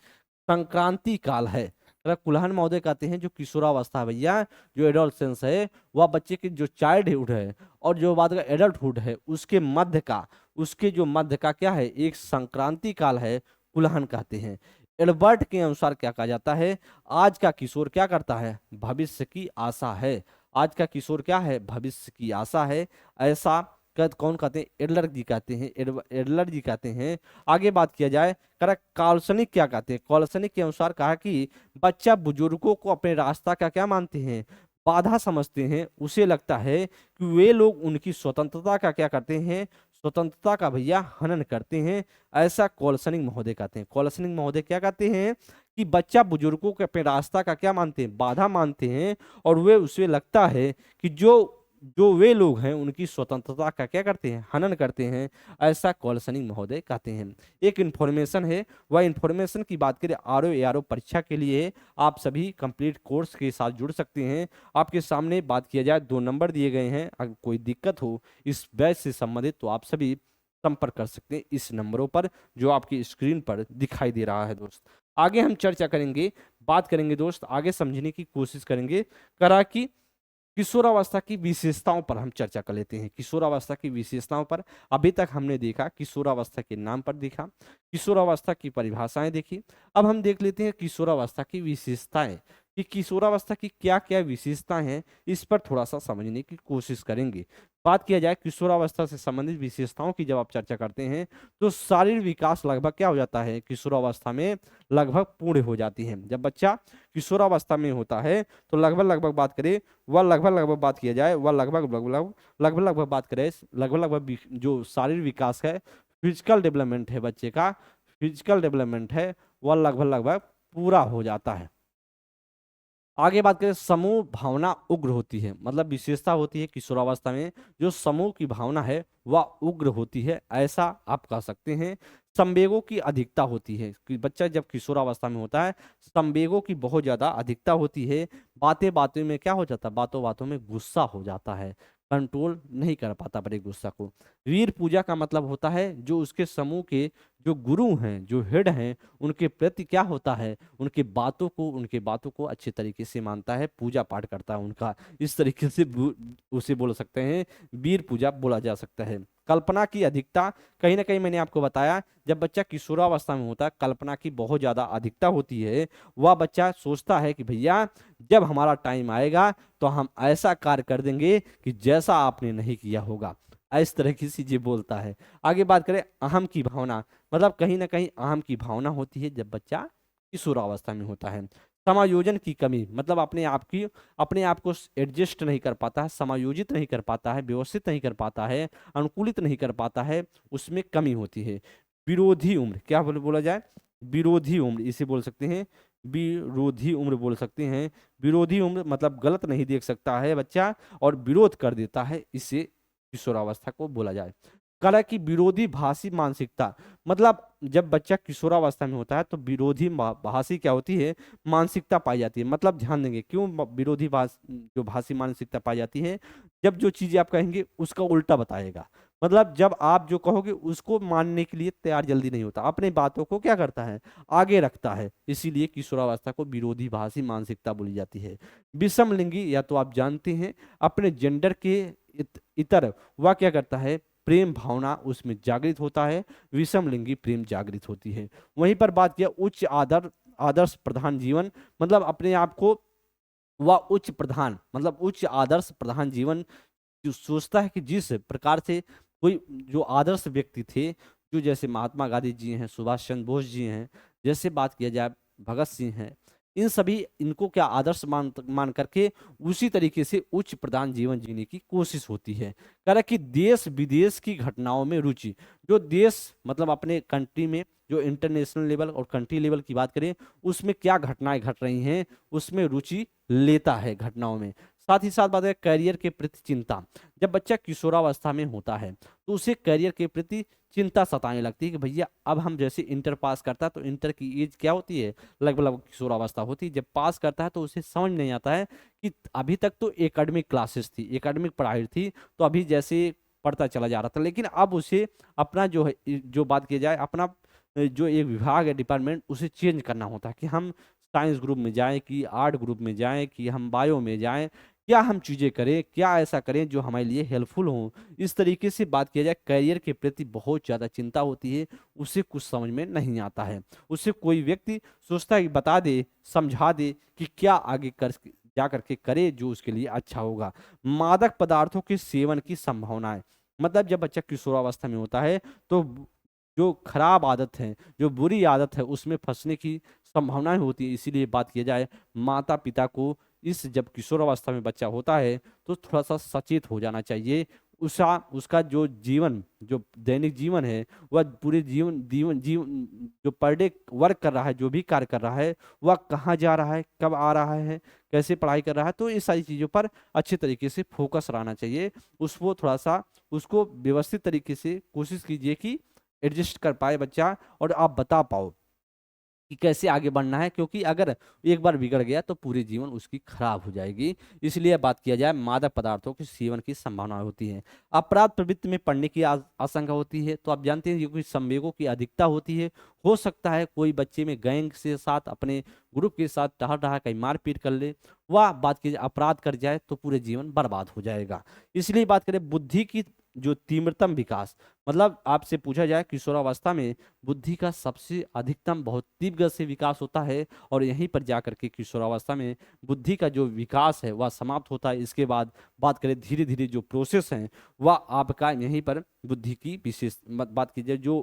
संक्रांति काल है। कुल्हन महोदय कहते हैं जो किशोरावस्था भैया, जो एडोलसेंस है, वह बच्चे की जो चाइल्डहुड है और जो बाद का एडल्टहुड है उसके मध्य का, उसके जो मध्य का क्या है? एक संक्रांति काल है, कुल्हन कहते हैं। एल्बर्ट के अनुसार क्या कहा जाता है, आज का किशोर क्या करता है, भविष्य की आशा है। आज का किशोर क्या है, भविष्य की आशा है। ऐसा कौन कहते हैं, एडलर जी कहते हैं, एडलर जी कहते हैं। आगे बात किया जाए, करा काल्सनिक क्या कहते हैं, काल्सनिक के अनुसार कहा कि बच्चा बुजुर्गों को अपने रास्ता का क्या मानते हैं, बाधा समझते हैं। उसे लगता है कि वे लोग उनकी स्वतंत्रता का क्या करते हैं, स्वतंत्रता का भैया हनन करते हैं। ऐसा कॉलसनिक महोदय कहते हैं। कॉलसनिक महोदय क्या कहते हैं कि बच्चा बुजुर्गों के अपने रास्ता का क्या मानते हैं, बाधा मानते हैं, और वे उसे लगता है कि जो जो वे लोग हैं उनकी स्वतंत्रता का क्या करते हैं, हनन करते हैं। ऐसा कॉलसनिक महोदय कहते हैं। एक इन्फॉर्मेशन है, वह इन्फॉर्मेशन की बात करें आरओ एआरओ परीक्षा के लिए आप सभी कंप्लीट कोर्स के साथ जुड़ सकते हैं। आपके सामने बात किया जाए 2 नंबर दिए गए हैं, अगर कोई दिक्कत हो इस बैच से संबंधित तो आप सभी संपर्क कर सकते हैं इस नंबरों पर जो आपकी स्क्रीन पर दिखाई दे रहा है। दोस्त आगे हम चर्चा करेंगे, बात करेंगे दोस्त, आगे समझने की कोशिश करेंगे। करा कि किशोरावस्था की विशेषताओं पर हम चर्चा कर लेते हैं। किशोरावस्था की विशेषताओं पर अभी तक हमने देखा, किशोरावस्था के नाम पर देखा, किशोरावस्था की परिभाषाएं देखी। अब हम देख लेते हैं किशोरावस्था की विशेषताएं, कि किशोरावस्था की क्या क्या विशेषताएं हैं, इस पर थोड़ा सा समझने की कोशिश करेंगे। बात किया जाए किशोरावस्था से संबंधित विशेषताओं की, जब आप चर्चा करते हैं तो शारीरिक विकास लगभग क्या हो जाता है, किशोरावस्था में लगभग पूर्ण हो जाती है। जब बच्चा किशोरावस्था में होता है तो लगभग लगभग बात करें, वह लगभग लगभग बात किया जाए, वह लगभग लगभग लगभग लगभग बात करें, लगभग लगभग जो शारीरिक विकास है, फिजिकल डेवलपमेंट है बच्चे का, फिजिकल डेवलपमेंट है, वह लगभग लगभग पूरा हो जाता है। आगे बात करें, समूह भावना उग्र होती है, मतलब विशेषता होती है किशोरावस्था में जो समूह की भावना है वह उग्र होती है, ऐसा आप कह सकते हैं। संवेगों की अधिकता होती है कि बच्चा जब किशोरावस्था में होता है संवेगों की बहुत ज्यादा अधिकता होती है। बातें बातें में क्या हो जाता है, बातों बातों में गुस्सा हो जाता है, कंट्रोल नहीं कर पाता अपने गुस्सा को। वीर पूजा का मतलब होता है जो उसके समूह के जो गुरु हैं, जो हेड हैं, उनके प्रति क्या होता है, उनके बातों को अच्छे तरीके से मानता है, पूजा पाठ करता है उनका। इस तरीके से उसे बोल सकते हैं वीर पूजा बोला जा सकता है। कल्पना की अधिकता, कहीं ना कहीं मैंने आपको बताया जब बच्चा किशोरावस्था में होता है कल्पना की बहुत ज्यादा अधिकता होती है। वह बच्चा सोचता है कि भैया जब हमारा टाइम आएगा तो हम ऐसा कार्य कर देंगे कि जैसा आपने नहीं किया होगा, इस तरह की चीजें बोलता है। आगे बात करें अहम की भावना, मतलब कहीं ना कहीं अहम की भावना होती है जब बच्चा किशोरावस्था में होता है। समायोजन की कमी, मतलब अपने आप को एडजस्ट नहीं कर पाता है, समायोजित नहीं कर पाता है, व्यवस्थित नहीं कर पाता है, अनुकूलित नहीं कर पाता है, उसमें कमी होती है। विरोधी उम्र, क्या बोला जाए, विरोधी उम्र इसे बोल सकते हैं, विरोधी उम्र बोल सकते हैं। विरोधी उम्र मतलब गलत नहीं देख सकता है बच्चा और विरोध कर देता है, इसे किशोरावस्था को बोला जाए। कला की विरोधी भाषी मानसिकता, मतलब जब बच्चा किशोरावस्था में होता है तो विरोधी भाषी क्या होती है, मानसिकता पाई जाती है। मतलब ध्यान देंगे क्यों विरोधी जो भाषी मानसिकता पाई जाती है, जब जो चीजें आप कहेंगे उसका उल्टा बताएगा। मतलब जब आप जो कहोगे उसको मानने के लिए तैयार जल्दी नहीं होता, अपने बातों को क्या करता है, आगे रखता है, इसीलिए किशोरावस्था को विरोधी भाषी मानसिकता बोली जाती है। विषम लिंगी, या तो आप जानते हैं अपने जेंडर के इतर वह क्या करता है, प्रेम भावना उसमें जागृत होता है, विषम लिंगी प्रेम जागृत होती है। वहीं पर बात किया उच्च आदर्श प्रधान जीवन, मतलब अपने आप को वह उच्च प्रधान, मतलब उच्च आदर्श प्रधान जीवन जो सोचता है कि जिस प्रकार से कोई जो आदर्श व्यक्ति थे, जो जैसे महात्मा गांधी जी हैं, सुभाष चंद्र बोस जी हैं, जैसे बात किया जाए भगत सिंह हैं, इन सभी इनको क्या आदर्श मान करके उसी तरीके से उच्च प्रधान जीवन जीने की कोशिश होती है। कह रहा कि देश विदेश की घटनाओं में रुचि, जो देश मतलब अपने कंट्री में जो इंटरनेशनल लेवल और कंट्री लेवल की बात करें उसमें क्या घटनाएं घट रही हैं उसमें रुचि लेता है घटनाओं में। साथ ही साथ बात है करियर के प्रति चिंता, जब बच्चा किशोरावस्था में होता है तो उसे करियर के प्रति चिंता सताने लगती है कि भैया अब हम जैसे इंटर पास करता है तो इंटर की एज क्या होती है, लगभग लगभग किशोरावस्था होती है। जब पास करता है तो उसे समझ नहीं आता है कि अभी तक तो एकेडमिक क्लासेस थी, एकेडमिक पढ़ाई थी, तो अभी जैसे पढ़ता चला जा रहा था, लेकिन अब उसे अपना जो है, जो बात की जाए अपना जो एक विभाग है, डिपार्टमेंट, उसे चेंज करना होता है कि हम साइंस ग्रुप में जाएं कि आर्ट ग्रुप में जाएं कि हम बायो में जाएं, क्या हम चीज़ें करें, क्या ऐसा करें जो हमारे लिए हेल्पफुल हों। इस तरीके से बात किया जाए, करियर के प्रति बहुत ज़्यादा चिंता होती है, उसे कुछ समझ में नहीं आता है। उसे कोई व्यक्ति सोचता है कि बता दे, समझा दे कि क्या आगे कर जा करके करे जो उसके लिए अच्छा होगा। मादक पदार्थों के सेवन की संभावनाएँ, मतलब जब बच्चा किशोरावस्था में होता है तो जो खराब आदत है, जो बुरी आदत है, उसमें फँसने की संभावनाएँ होती हैं। इसीलिए बात किया जाए, माता-पिता को इस जब किशोरावस्था में बच्चा होता है तो थोड़ा-सा सचेत हो जाना चाहिए। उसका जो जीवन, जो दैनिक जीवन है, वह पूरे जीवन जो पर डे वर्क कर रहा है, जो भी कार्य कर रहा है, वह कहाँ जा रहा है, कब आ रहा है, कैसे पढ़ाई कर रहा है, तो ये सारी चीज़ों पर अच्छे तरीके से फ़ोकस रहना चाहिए। उसको थोड़ा-सा उसको व्यवस्थित तरीके से कोशिश कीजिए कि एडजस्ट कर पाए बच्चा, और आप बता पाओ कि कैसे आगे बढ़ना है, क्योंकि अगर एक बार बिगड़ गया तो पूरे जीवन उसकी खराब हो जाएगी। इसलिए बात किया जाए, मादक पदार्थों के सेवन की संभावना होती है। अपराध प्रवृत्ति में पड़ने की आशंका होती है। तो आप जानते हैं, ये कोई संवेगों की अधिकता होती है। हो सकता है कोई बच्चे में गैंग से साथ, अपने ग्रुप के साथ टहल रहा है, कहीं मारपीट कर ले, वह बात की अपराध कर जाए तो पूरे जीवन बर्बाद हो जाएगा। इसलिए बात करें बुद्धि की जो तीव्रतम विकास, मतलब आपसे पूछा जाए किशोरावस्था में बुद्धि का सबसे अधिकतम बहुत तीव्र से विकास होता है, और यहीं पर जाकर के किशोरावस्था में बुद्धि का जो विकास है वह समाप्त होता है। इसके बाद बात करें धीरे धीरे जो प्रोसेस है, वह आपका यहीं पर बुद्धि की विशेष बात कीजिए जो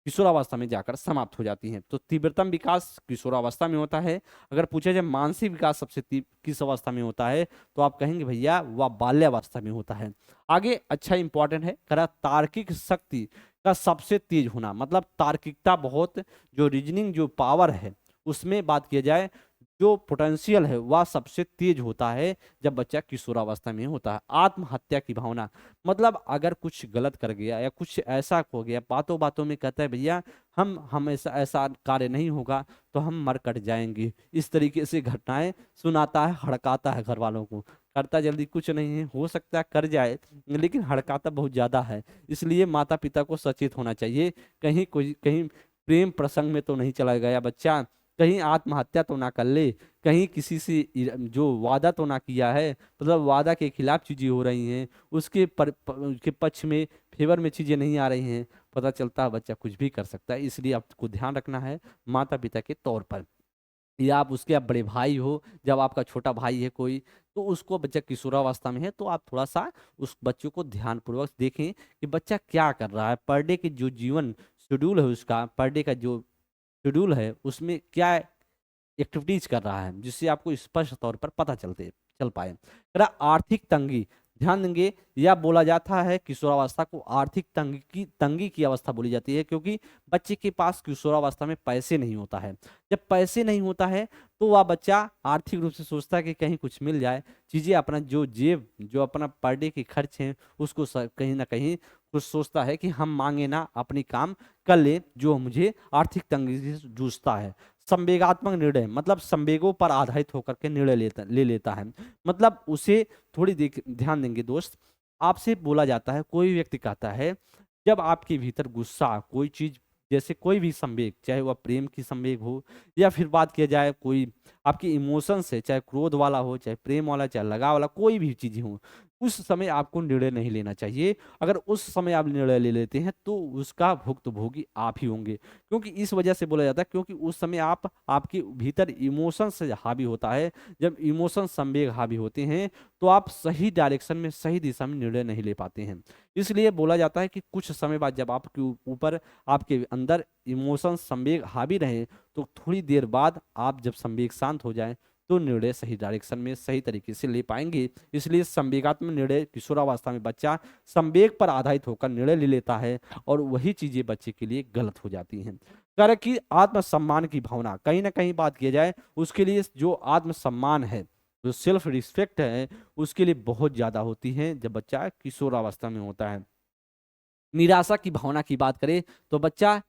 किशोरावस्था में जाकर समाप्त हो जाती हैं। तो तीव्रतम विकास किशोरावस्था में होता है। अगर पूछा जाए मानसिक विकास सबसे किस अवस्था में होता है, तो आप कहेंगे भैया वह बाल्यावस्था में होता है। आगे अच्छा इंपॉर्टेंट है, करा तार्किक शक्ति का सबसे तेज होना, मतलब तार्किकता बहुत, जो रीजनिंग जो पावर है उसमें बात किया जाए, जो पोटेंशियल है वह सबसे तेज होता है जब बच्चा किशोरावस्था में होता है। आत्महत्या की भावना, मतलब अगर कुछ गलत कर गया या कुछ ऐसा हो गया, बातों बातों में कहता है भैया हम ऐसा ऐसा कार्य नहीं होगा तो हम मर कट जाएंगे, इस तरीके से घटनाएं सुनाता है, हड़काता है घर वालों को। करता जल्दी कुछ नहीं है, हो सकता है कर जाए, लेकिन हड़काता बहुत ज्यादा है। इसलिए माता पिता को सचेत होना चाहिए, कहीं प्रेम प्रसंग में तो नहीं चला गया बच्चा, कहीं आत्महत्या तो ना कर ले, कहीं किसी से जो वादा तो ना किया है, मतलब वादा के खिलाफ चीजें हो रही हैं, उसके पक्ष में फेवर में चीजें नहीं आ रही हैं, पता चलता है बच्चा कुछ भी कर सकता है। इसलिए आपको ध्यान रखना है माता पिता के तौर पर, या आप बड़े भाई हो, जब आपका छोटा भाई है कोई, तो उसको बच्चा किशोरावस्था में है तो आप थोड़ा सा उस बच्चों को ध्यानपूर्वक देखें कि बच्चा क्या कर रहा है, पर डे के जो जीवन शेड्यूल है उसका, पर डे का जो शेड्यूल है उसमें क्या एक्टिविटीज कर रहा है, जिससे आपको स्पष्ट तौर पर पता चल पाए। अगर आर्थिक तंगी, ध्यान देंगे, यह बोला जाता है किशोरावस्था को आर्थिक तंगी की अवस्था बोली जाती है, क्योंकि बच्चे के पास किशोरावस्था में पैसे नहीं होता है। जब पैसे नहीं होता है तो वह बच्चा आर्थिक रूप से सोचता है कि कहीं कुछ मिल जाए, चीजें अपना जो जेब जो अपना पर डे के खर्च हैं उसको कहीं ना कहीं कुछ सोचता है कि हम मांगे ना, अपनी काम कर ले, जो मुझे आर्थिक तंगी से जूझता है। संवेगात्मक निर्णय, मतलब संवेगों पर आधारित होकर के निर्णय ले लेता है, मतलब उसे थोड़ी ध्यान देंगे दोस्त, आपसे बोला जाता है, कोई व्यक्ति कहता है जब आपके भीतर गुस्सा कोई चीज, जैसे कोई भी संवेग, चाहे वह प्रेम की संवेग हो, या फिर बात किया जाए कोई आपकी इमोशंस है, चाहे क्रोध वाला हो, चाहे प्रेम वाला, चाहे लगाव वाला, कोई भी चीजें हो, उस समय आपको निर्णय नहीं लेना चाहिए। अगर उस समय आप निर्णय ले लेते हैं तो उसका भुक्तभोगी आप ही होंगे, क्योंकि इस वजह से बोला जाता है, क्योंकि उस समय आपके भीतर इमोशन से हावी होता है। जब इमोशन संवेग हावी होते हैं तो आप सही डायरेक्शन में, सही दिशा में निर्णय नहीं ले पाते हैं। इसलिए बोला जाता है कि कुछ समय बाद जब आपके ऊपर, आपके अंदर इमोशन संवेग हावी रहे, तो थोड़ी देर बाद आप जब संवेग शांत हो जाए तो निर्णय सही डायरेक्शन में, सही तरीके से ले पाएंगे। इसलिए संवेगात्मक निर्णय, किशोरावस्था में बच्चा संवेग पर आधारित होकर निर्णय ले लेता है, और वही चीजें बच्चे के लिए गलत हो जाती हैं। कारण कि आत्मसम्मान की भावना, कहीं ना कहीं बात किया जाए, उसके लिए जो आत्मसम्मान है, जो सेल्फ रिस्पेक्ट है, उसके लिए बहुत ज्यादा होती है जब बच्चा किशोरावस्था में होता है। निराशा की भावना की बात करें तो बच्चा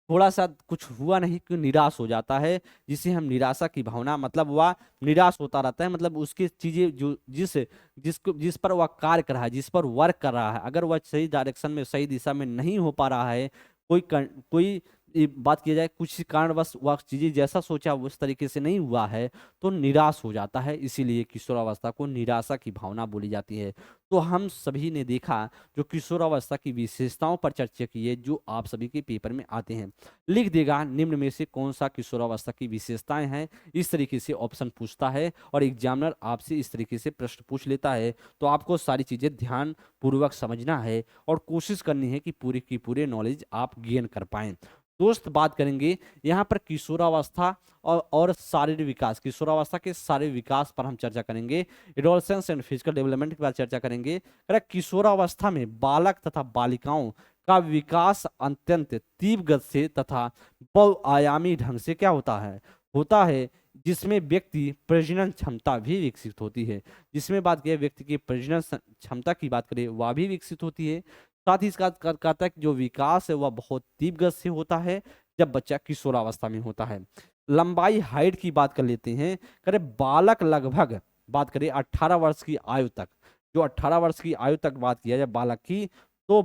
थोड़ा सा कुछ हुआ नहीं कि निराश हो जाता है, जिसे हम निराशा की भावना, मतलब वह निराश होता रहता है, मतलब उसकी चीजें जो जिस पर वह कार्य कर रहा है, जिस पर वर्क कर रहा है, अगर वह सही डायरेक्शन में, सही दिशा में नहीं हो पा रहा है, कोई ये बात किया जाए कुछ कारणवश वह चीज़ें जैसा सोचा उस तरीके से नहीं हुआ है तो निराश हो जाता है, इसीलिए किशोरावस्था को निराशा की भावना बोली जाती है। तो हम सभी ने देखा जो किशोरावस्था की विशेषताओं पर चर्चा की है जो आप सभी के पेपर में आते हैं। लिख देगा निम्न में से कौन सा किशोरावस्था की विशेषताएं हैं, इस तरीके से ऑप्शन पूछता है और एग्जामिनर आपसे इस तरीके से प्रश्न पूछ लेता है। तो आपको सारी चीज़ें ध्यान पूर्वक समझना है और कोशिश करनी है कि पूरी की पूरे नॉलेज आप गेन कर पाएं। दोस्त बात करेंगे यहाँ पर किशोरावस्था और शारीरिक विकास, किशोरावस्था के शारीरिक विकास पर हम चर्चा करेंगे। एडोलसेंस एंड फिजिकल डेवलपमेंट के बारे में चर्चा करेंगे। किशोरावस्था में बालक तथा बालिकाओं का विकास अत्यंत तीव्र गति से तथा बहुआयामी ढंग से क्या होता है जिसमें व्यक्ति प्रजनन क्षमता भी विकसित होती है। जिसमें बात की व्यक्ति की प्रजनन क्षमता की बात करें वह भी विकसित होती है। साथ ही इसका कहता है कि जो विकास है वह बहुत तीव्र गति से होता है जब बच्चा किशोरावस्था में होता है। लंबाई हाइट की बात कर लेते हैं। करें बालक लगभग बात करें 18 वर्ष की आयु तक, जो 18 वर्ष की आयु तक बात किया जाए बालक की, तो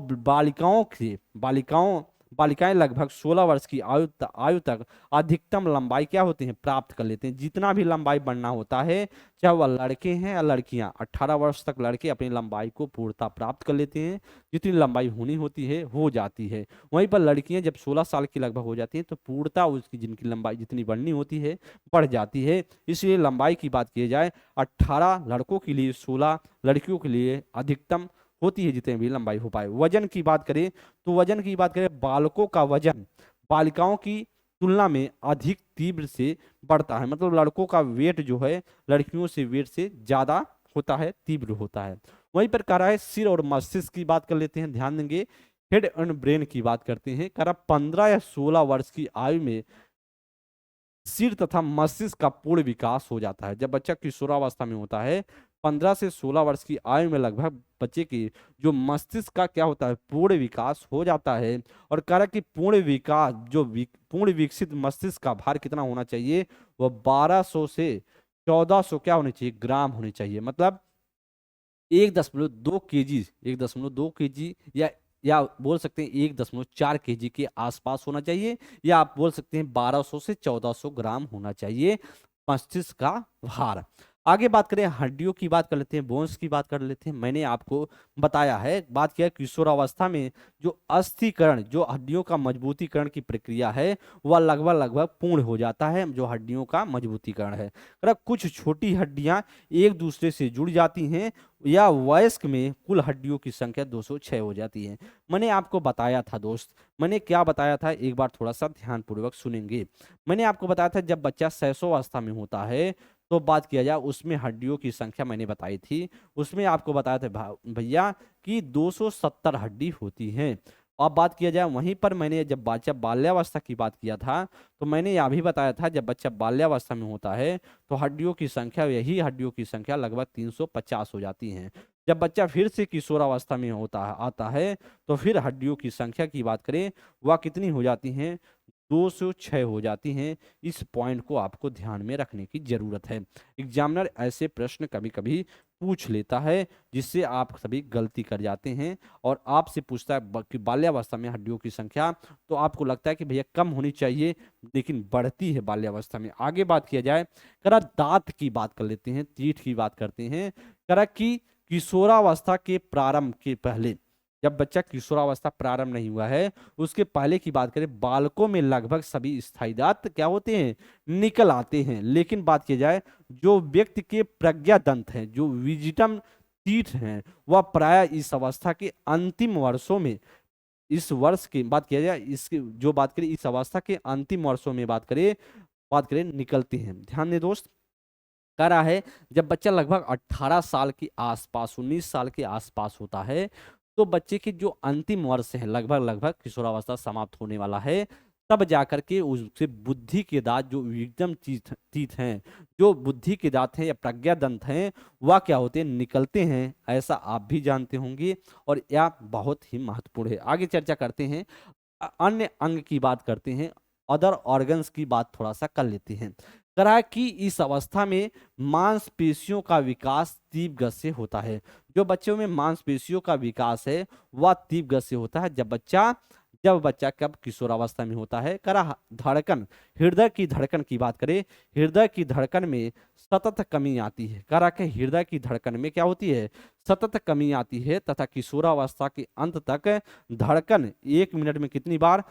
बालिकाएं लगभग 16 वर्ष की आयु तक अधिकतम लंबाई क्या होती है प्राप्त कर लेते हैं। जितना भी लंबाई बढ़ना होता है चाहे वह लड़के हैं या लड़कियां, 18 वर्ष तक लड़के अपनी लंबाई को पूर्णता प्राप्त कर लेते हैं, जितनी लंबाई होनी होती है हो जाती है। वहीं पर लड़कियां जब 16 साल की लगभग हो जाती हैं तो पूर्णता उसकी जिनकी लंबाई जितनी बढ़नी होती है बढ़ जाती है। इसलिए लंबाई की बात की जाए 18 लड़कों के लिए 16 लड़कियों के लिए अधिकतम होती है जितनी भी लंबाई हो पाए। वजन की बात करें तो वजन की बात करें बालकों का वजन बालिकाओं की तुलना में अधिक तीव्र से बढ़ता है, मतलब लड़कों का वेट जो है लड़कियों से वेट से ज्यादा होता है, तीव्र होता है। वहीं पर कह रहा है सिर और मस्तिष्क की बात कर लेते हैं, ध्यान देंगे। हेड एंड ब्रेन की बात करते हैं, कह रहा 15 या 16 वर्ष की आयु में सिर तथा मस्तिष्क का पूर्ण विकास हो जाता है। जब बच्चा किशोरावस्था में होता है 15 से 16 वर्ष की आयु में लगभग बच्चे की जो मस्तिष्क का क्या होता है पूर्ण विकास हो जाता है। और कह रहा है कि पूर्ण विकास पूर्ण विकसित मस्तिष्क का भार कितना होना चाहिए, वह 1200 से 1400 क्या होनी चाहिए ग्राम होनी चाहिए, मतलब 1.2 केजी या बोल सकते हैं 1.4 केजी के आसपास होना चाहिए, या आप बोल सकते हैं 1200 से 1400 ग्राम होना चाहिए मस्तिष्क का भार। आगे बात करें हड्डियों की बात कर लेते हैं, बोन्स की बात कर लेते हैं। मैंने आपको बताया है बात किया किशोरावस्था में जो अस्थिकरण जो हड्डियों का मजबूतीकरण की प्रक्रिया है वह लगभग पूर्ण हो जाता है, जो हड्डियों का मजबूतीकरण है। कुछ छोटी हड्डियां एक दूसरे से जुड़ जाती हैं या वयस्क में कुल हड्डियों की संख्या 206 हो जाती है। मैंने आपको बताया था दोस्त, मैंने क्या बताया था एक बार थोड़ा सा ध्यानपूर्वक सुनेंगे। मैंने आपको बताया था जब बच्चा शैशवावस्था में होता है तो बात किया जाए उसमें हड्डियों की संख्या मैंने बताई थी, उसमें आपको बताया था भैया कि 270 हड्डी होती हैं। अब बात किया जाए वहीं पर मैंने जब बच्चा बाल्यावस्था की बात किया था तो मैंने यह भी बताया था जब बच्चा बाल्यावस्था में होता है तो हड्डियों की संख्या लगभग 350 हो जाती हैं। जब बच्चा फिर से किशोरावस्था में आता है तो फिर हड्डियों की संख्या की बात करें वह कितनी हो जाती हैं 206 हो जाती हैं। इस पॉइंट को आपको ध्यान में रखने की जरूरत है। एग्जामिनर ऐसे प्रश्न कभी कभी पूछ लेता है जिससे आप सभी गलती कर जाते हैं और आपसे पूछता है कि बाल्यावस्था में हड्डियों की संख्या, तो आपको लगता है कि भैया कम होनी चाहिए लेकिन बढ़ती है बाल्यावस्था में। आगे बात किया जाए करा दांत की बात कर लेते हैं, तीठ की बात करते हैं। करा कि किशोरावस्था के प्रारंभ के पहले जब बच्चा किशोरावस्था प्रारंभ नहीं हुआ है उसके पहले की बात करें बालकों में लगभग सभी स्थायी दांत क्या होते हैं निकल आते हैं। लेकिन बात की जाए जो व्यक्ति के प्रज्ञा दंत हैं जो विजिटम टीथ हैं वह प्राय इस अवस्था के अंतिम वर्षों में, इस वर्ष की बात किया जाए इसकी जो बात करें इस अवस्था के अंतिम वर्षों में बात करें निकलते हैं। ध्यान दें दोस्त, कह रहा है जब बच्चा लगभग 18 साल के आसपास 19 साल के आसपास होता है तो बच्चे के जो अंतिम वर्ष है लगभग किशोरावस्था समाप्त होने वाला है, तब जाकर के उससे बुद्धि के दांत जो एकदम तीत हैं, जो बुद्धि के दांत हैं या प्रज्ञा दंत हैं वह क्या होते हैं निकलते हैं, ऐसा आप भी जानते होंगे और यह बहुत ही महत्वपूर्ण है। आगे चर्चा करते हैं अन्य अंग की बात करते हैं, अदर ऑर्गन्स की बात थोड़ा सा कर लेते हैं। करा कि इस अवस्था में मांसपेशियों का विकास तीव्र गति से होता है। जो बच्चों में मांसपेशियों का विकास है वह तीव्र गति से होता है जब बच्चा कब किशोरावस्था में होता है। करा धड़कन, हृदय की धड़कन की बात करें, हृदय की धड़कन में सतत कमी आती है। करा के हृदय की धड़कन में क्या होती है, सतत कमी आती है, तथा किशोरावस्था के अंत तक धड़कन 1 मिनट में कितनी बार,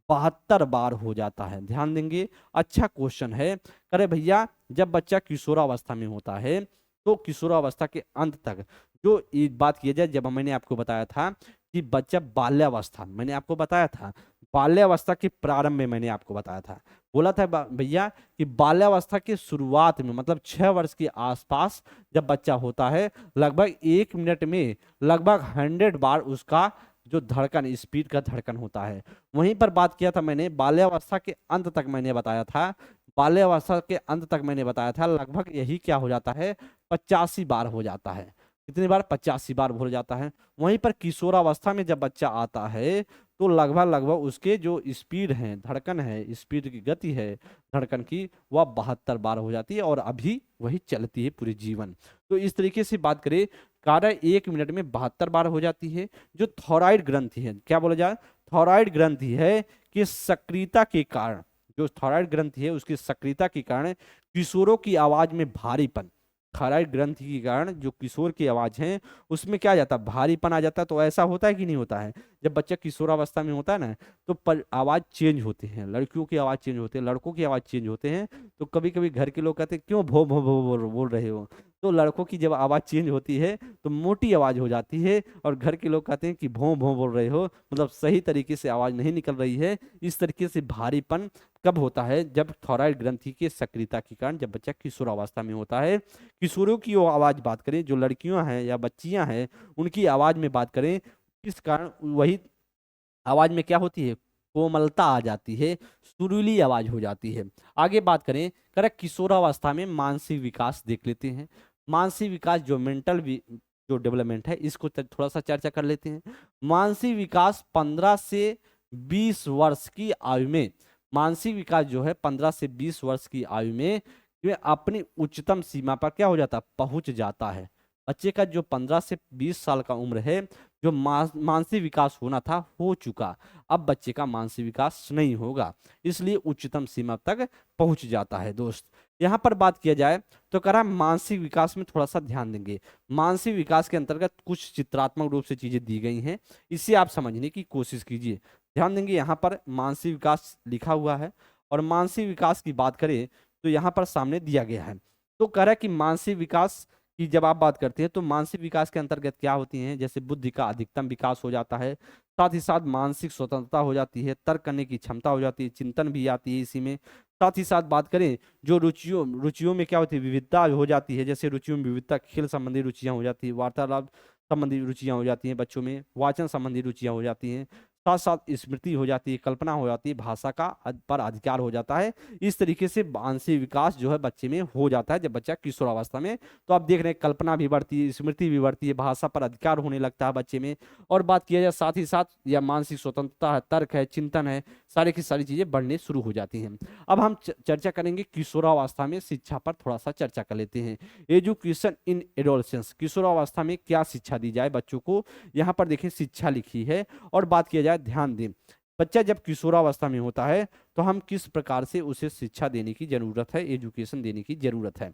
72 बार हो जाता है। ध्यान देंगे, अच्छा क्वेश्चन है। करे भैया जब बच्चा किशोरावस्था में होता है तो किशोरावस्था के अंत तक, जो एक बात किया जाए, जब मैंने आपको बताया था कि बच्चा बाल्यावस्था, मैंने आपको बताया था बाल्यावस्था के प्रारंभ में, मैंने आपको बताया था, बोला था भैया कि बाल्यावस्था के शुरुआत में मतलब 6 वर्ष के आसपास जब बच्चा होता है, लगभग 1 मिनट में लगभग 100 बार उसका जो धड़कन, स्पीड का धड़कन होता है। वहीं पर बात किया था मैंने बाल्यावस्था के अंत तक, मैंने बताया था बाल्यावस्था के अंत तक मैंने बताया था लगभग यही क्या हो जाता है, 85 बार हो जाता है। कितनी बार, 85 बार हो जाता है। वहीं पर किशोरावस्था में जब बच्चा आता है तो लगभग लगभग उसके जो स्पीड है, धड़कन है, स्पीड की गति है धड़कन की, वह 72 बार हो जाती है और अभी वही चलती है पूरे जीवन। तो इस तरीके से बात करें, कार्य 1 मिनट में 72 बार हो जाती है। जो थॉराइड ग्रंथि है, क्या बोला जाए, थॉराइड ग्रंथि है कि सक्रियता के कारण, जो थॉराइड ग्रंथि है उसकी सक्रियता के कारण किशोरों की आवाज में भारीपन, थायराइड ग्रंथि के कारण जो किशोर की आवाज है उसमें क्या आ जाता है, भारीपन आ जाता है। तो ऐसा होता है कि नहीं होता है, जब बच्चा किशोरावस्था में होता है ना तो आवाज चेंज होते हैं, लड़कियों की आवाज चेंज होते हैं, लड़कों की आवाज चेंज होते हैं। तो कभी कभी घर के लोग कहते हैं क्यों भो भो भो बोल रहे हो। तो लड़कों की जब आवाज चेंज होती है तो मोटी आवाज हो जाती है, और घर के लोग कहते हैं कि भों भों बोल रहे हो, मतलब सही तरीके से आवाज नहीं निकल रही है। इस तरीके से भारीपन कब होता है, जब थॉराइड ग्रंथि के सक्रियता के कारण जब बच्चा किशोरावस्था में होता है। किशोरों की वो आवाज बात करें, जो लड़कियां हैं या बच्चियां हैं उनकी आवाज में बात करें, किस कारण वही आवाज में क्या होती है, कोमलता आ जाती है, सुरीली आवाज हो जाती है। आगे बात करें, करेक्ट, किशोरावस्था में मानसिक विकास देख लेते हैं। मानसिक विकास जो मेंटल जो डेवलपमेंट है इसको थोड़ा सा चर्चा कर लेते हैं। मानसिक विकास 15 से 20 वर्ष की आयु में, मानसिक विकास जो है 15 से 20 वर्ष की आयु में ये अपनी उच्चतम सीमा पर क्या हो जाता है, पहुंच जाता है। बच्चे का जो 15 से 20 साल का उम्र है, जो मानसिक विकास होना था हो चुका, अब बच्चे का मानसिक विकास नहीं होगा, इसलिए उच्चतम सीमा तक पहुंच जाता है। दोस्त यहाँ पर बात किया जाए तो करा मानसिक विकास में थोड़ा सा ध्यान देंगे। मानसिक विकास के अंतर्गत कुछ चित्रात्मक रूप से चीजें दी गई हैं, इसे आप समझने की कोशिश कीजिए। ध्यान देंगे, यहाँ पर मानसिक विकास लिखा हुआ है, और मानसिक विकास की बात करें तो यहाँ पर सामने दिया गया है। तो कह रहा है कि मानसिक विकास की जब आप बात करते हैं तो मानसिक विकास के अंतर्गत क्या होती हैं, जैसे बुद्धि का अधिकतम विकास हो जाता है, साथ ही साथ मानसिक स्वतंत्रता हो जाती है, तर्क करने की क्षमता हो जाती है, चिंतन भी आती है इसी में। साथ ही साथ बात करें जो रुचियों में क्या होती है, विविधता हो जाती है, जैसे रुचियों में विविधता, खेल संबंधी रुचियां हो जाती है, वार्तालाप संबंधी रुचियां हो जाती हैं बच्चों में, वाचन संबंधी रुचियां हो जाती हैं, साथ साथ स्मृति हो जाती है, कल्पना हो जाती है, भाषा का पर अधिकार हो जाता है। इस तरीके से मानसिक विकास जो है बच्चे में हो जाता है जब बच्चा किशोरावस्था में। तो आप देख रहे हैं कल्पना भी बढ़ती है, स्मृति भी बढ़ती है, भाषा पर अधिकार होने लगता है बच्चे में। और बात किया जाए साथ ही साथ या मानसिक स्वतंत्रता है, तर्क है, चिंतन है, सारी की सारी चीजें बढ़ने शुरू हो जाती हैं। अब हम चर्चा करेंगे किशोरावस्था में शिक्षा पर, थोड़ा सा चर्चा कर लेते हैं। एजुकेशन इन एडोलसेंस, किशोरावस्था में क्या शिक्षा दी जाए बच्चों को, यहाँ पर देखिए शिक्षा लिखी है। और बात किया जाए, ध्यान दें, बच्चा जब किशोरावस्था में होता है तो हम किस प्रकार से उसे शिक्षा देने की जरूरत है, एजुकेशन देने की जरूरत है।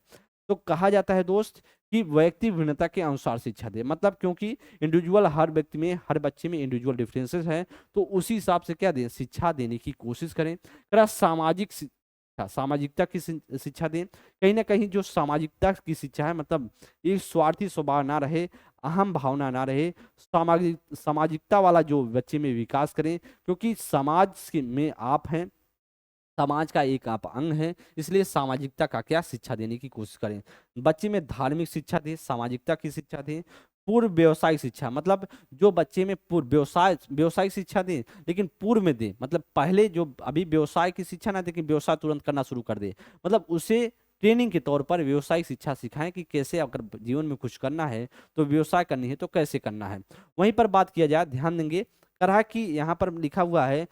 तो कहा जाता है दोस्त कि व्यक्ति भिन्नता के अनुसार शिक्षा दे, मतलब क्योंकि इंडिविजुअल, हर व्यक्ति में, हर बच्चे में इंडिविजुअल डिफरेंसेस हैं, तो उसी हिसाब से क्या दें, शिक्षा देने की कोशिश करें। सामाजिक सामाजिकता की शिक्षा दें। कहीं ना कहीं जो सामाजिकता की शिक्षा है, मतलब एक स्वार्थी स्वभाव ना रहे, अहम भावना ना रहे, सामाजिकता वाला जो बच्चे में विकास करें, क्योंकि समाज में आप हैं, समाज का एक आप अंग है, इसलिए सामाजिकता का क्या शिक्षा देने की कोशिश करें। बच्चे में धार्मिक शिक्षा दें, सामाजिकता की शिक्षा दें। पूर्व व्यवसायिक शिक्षा, मतलब जो बच्चे में पूर्व व्यवसायिक शिक्षा दें, लेकिन पूर्व में दें, मतलब पहले जो अभी व्यवसाय की शिक्षा ना दें कि व्यवसाय तुरंत करना शुरू कर दे, मतलब उसे ट्रेनिंग के तौर पर व्यवसायिक शिक्षा सिखाएं कि कैसे अगर जीवन में कुछ करना है तो व्यवसाय करनी है तो कैसे करना है। वहीं पर बात किया जाए, ध्यान देंगे, कहा कि यहाँ पर लिखा हुआ है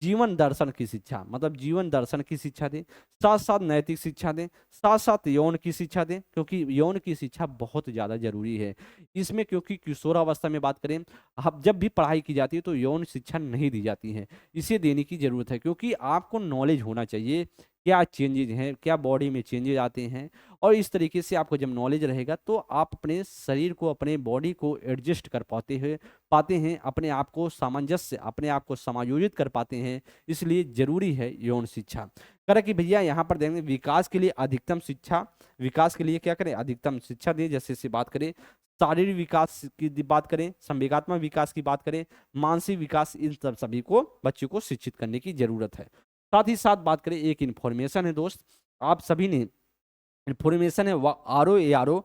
जीवन दर्शन की शिक्षा, मतलब जीवन दर्शन की शिक्षा दें, साथ साथ नैतिक शिक्षा दें, साथ साथ यौन की शिक्षा दें, क्योंकि यौन की शिक्षा बहुत ज़्यादा जरूरी है इसमें, क्योंकि किशोरावस्था में बात करें, अब जब भी पढ़ाई की जाती है तो यौन शिक्षा नहीं दी जाती है, इसे देने की जरूरत है, क्योंकि आपको नॉलेज होना चाहिए क्या चेंजेज हैं, क्या बॉडी में चेंजेज आते हैं, और इस तरीके से आपको जब नॉलेज रहेगा तो आप अपने शरीर को, अपने बॉडी को एडजस्ट कर पाते हैं, अपने आप को सामंजस्य, अपने आप को समायोजित कर पाते हैं, इसलिए जरूरी है यौन शिक्षा। कह रहा कि भैया यहाँ पर देंगे विकास के लिए अधिकतम शिक्षा, विकास के लिए क्या करें, अधिकतम शिक्षा दें, जैसे से बात करें शारीरिक विकास की बात करें, संवेगात्मक विकास की बात करें, मानसिक विकास, इन सब सभी को बच्चों को शिक्षित करने की जरूरत है। साथ ही साथ बात करें, एक इन्फॉर्मेशन है दोस्त, आप सभी ने, इन्फॉर्मेशन है वह RO ARO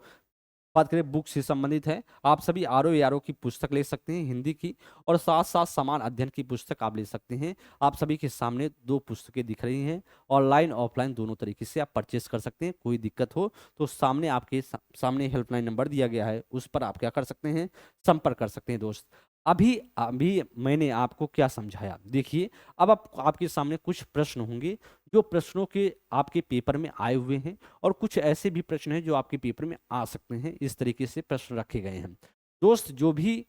बात करें बुक से संबंधित है, आप सभी RO ARO की पुस्तक ले सकते हैं हिंदी की, और साथ साथ समान अध्ययन की पुस्तक आप ले सकते हैं। आप सभी के सामने दो पुस्तकें दिख रही हैं, ऑनलाइन ऑफलाइन दोनों तरीके से आप परचेस कर सकते हैं। कोई दिक्कत हो तो सामने आपके सामने हेल्पलाइन नंबर दिया गया है, उस पर आप क्या कर सकते हैं, संपर्क कर सकते हैं दोस्त। अभी अभी मैंने आपको क्या समझाया, देखिए अब आपके सामने कुछ प्रश्न होंगे जो प्रश्नों के आपके पेपर में आए हुए हैं, और कुछ ऐसे भी प्रश्न हैं जो आपके पेपर में आ सकते हैं, इस तरीके से प्रश्न रखे गए हैं दोस्त। जो भी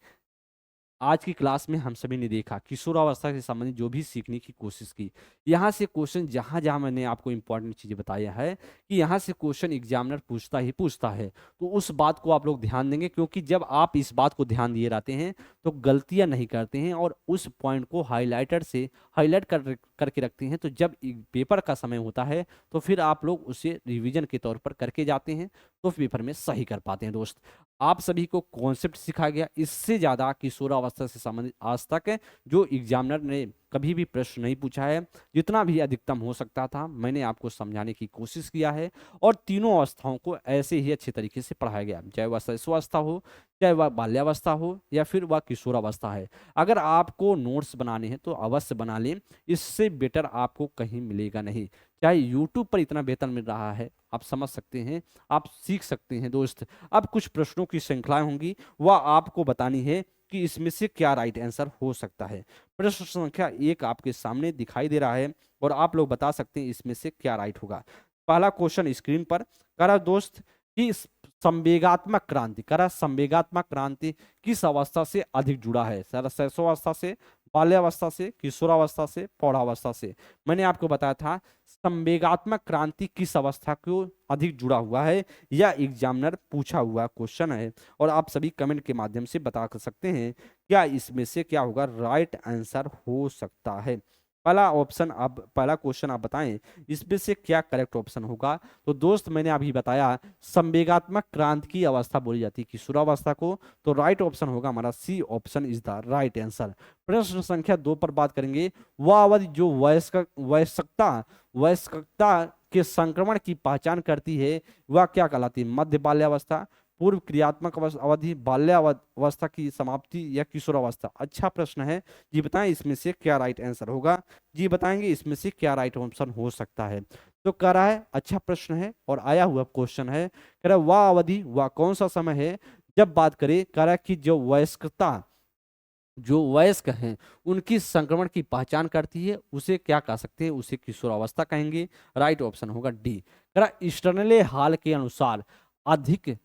आज की क्लास में हम सभी ने देखा, किशोरावस्था से संबंधित जो भी सीखने की कोशिश की, यहाँ से क्वेश्चन, जहाँ जहाँ मैंने आपको इंपॉर्टेंट चीज़ें बताया है कि यहाँ से क्वेश्चन एग्जामिनर पूछता ही पूछता है, तो उस बात को आप लोग ध्यान देंगे, क्योंकि जब आप इस बात को ध्यान दिए रहते हैं तो गलतियाँ नहीं करते हैं, और उस पॉइंट को हाईलाइटर से हाईलाइट करके रखते हैं, तो जब पेपर का समय होता है तो फिर आप लोग उसे रिविजन के तौर पर करके जाते हैं, तो पेपर में सही कर पाते हैं दोस्त। आप सभी को कॉन्सेप्ट सिखाया गया, इससे ज़्यादा किशोरावस्था से संबंधित आज तक जो एग्जामिनर ने कभी भी प्रश्न नहीं पूछा है, जितना भी अधिकतम हो सकता था मैंने आपको समझाने की कोशिश किया है, और तीनों अवस्थाओं को ऐसे ही अच्छे तरीके से पढ़ाया गया, चाहे वह शिशुअवस्था हो, चाहे वह बाल्यावस्था हो, या फिर वह किशोरावस्था है। अगर आपको नोट्स बनाने हैं तो अवश्य बना लें, इससे बेटर आपको कहीं मिलेगा नहीं। चाहे यूट्यूब पर इतना बेहतर मिल रहा है, आप समझ सकते हैं, आप सीख सकते हैं दोस्त। अब कुछ प्रश्नों की श्रृंखलाएं होंगी, वह आपको बतानी है कि इसमें से क्या राइट आंसर हो सकता है। प्रश्न संख्या 1 आपके सामने दिखाई दे रहा है, और आप लोग बता सकते हैं इसमें से क्या राइट होगा। पहला क्वेश्चन स्क्रीन पर करा दोस्त कि संवेगात्मक क्रांति, करा संवेगात्मक क्रांति किस अवस्था से अधिक जुड़ा है, शैशवावस्था से, बाल्यावस्था से, किशोरावस्था से, प्रौढ़ावस्था से। मैंने आपको बताया था संवेगात्मक क्रांति किस अवस्था को अधिक जुड़ा हुआ है, यह एग्जामिनर पूछा हुआ क्वेश्चन है, और आप सभी कमेंट के माध्यम से बता सकते हैं क्या इसमें से क्या होगा राइट आंसर हो सकता है। पहला ऑप्शन, आप पहला क्वेश्चन आप बताएं इसमें से क्या करेक्ट ऑप्शन होगा। तो दोस्त मैंने अभी बताया संवेगात्मक क्रांति की अवस्था बोली जाती है किशोरावस्था को, तो राइट ऑप्शन होगा हमारा C option is the right answer. प्रश्न संख्या 2 पर बात करेंगे, वह अवधि जो वयस्कता के संक्रमण की पहचान करती है वह क्या कहलाती है, मध्य बाल्यावस्था, पूर्व क्रियात्मक अवधि, बाल्यावस्था की समाप्ति, या किशोरावस्था। अच्छा प्रश्न है जी, बताएं इसमें से क्या राइट आंसर होगा। जी बताएंगे इसमें से क्या राइट ऑप्शन हो सकता है। तो कह रहा है अच्छा प्रश्न है और आया हुआ क्वेश्चन है, कह रहा है वह अवधि, वह कौन सा समय है जब बात करें, कह रहा है कि जो वयस्क हैं उनकी संक्रमण की पहचान करती है, उसे क्या कह सकते हैं, उसे किशोरावस्था कहेंगे। राइट ऑप्शन होगा डी। कह रहा स्टर्नले हाल के अनुसार अधिक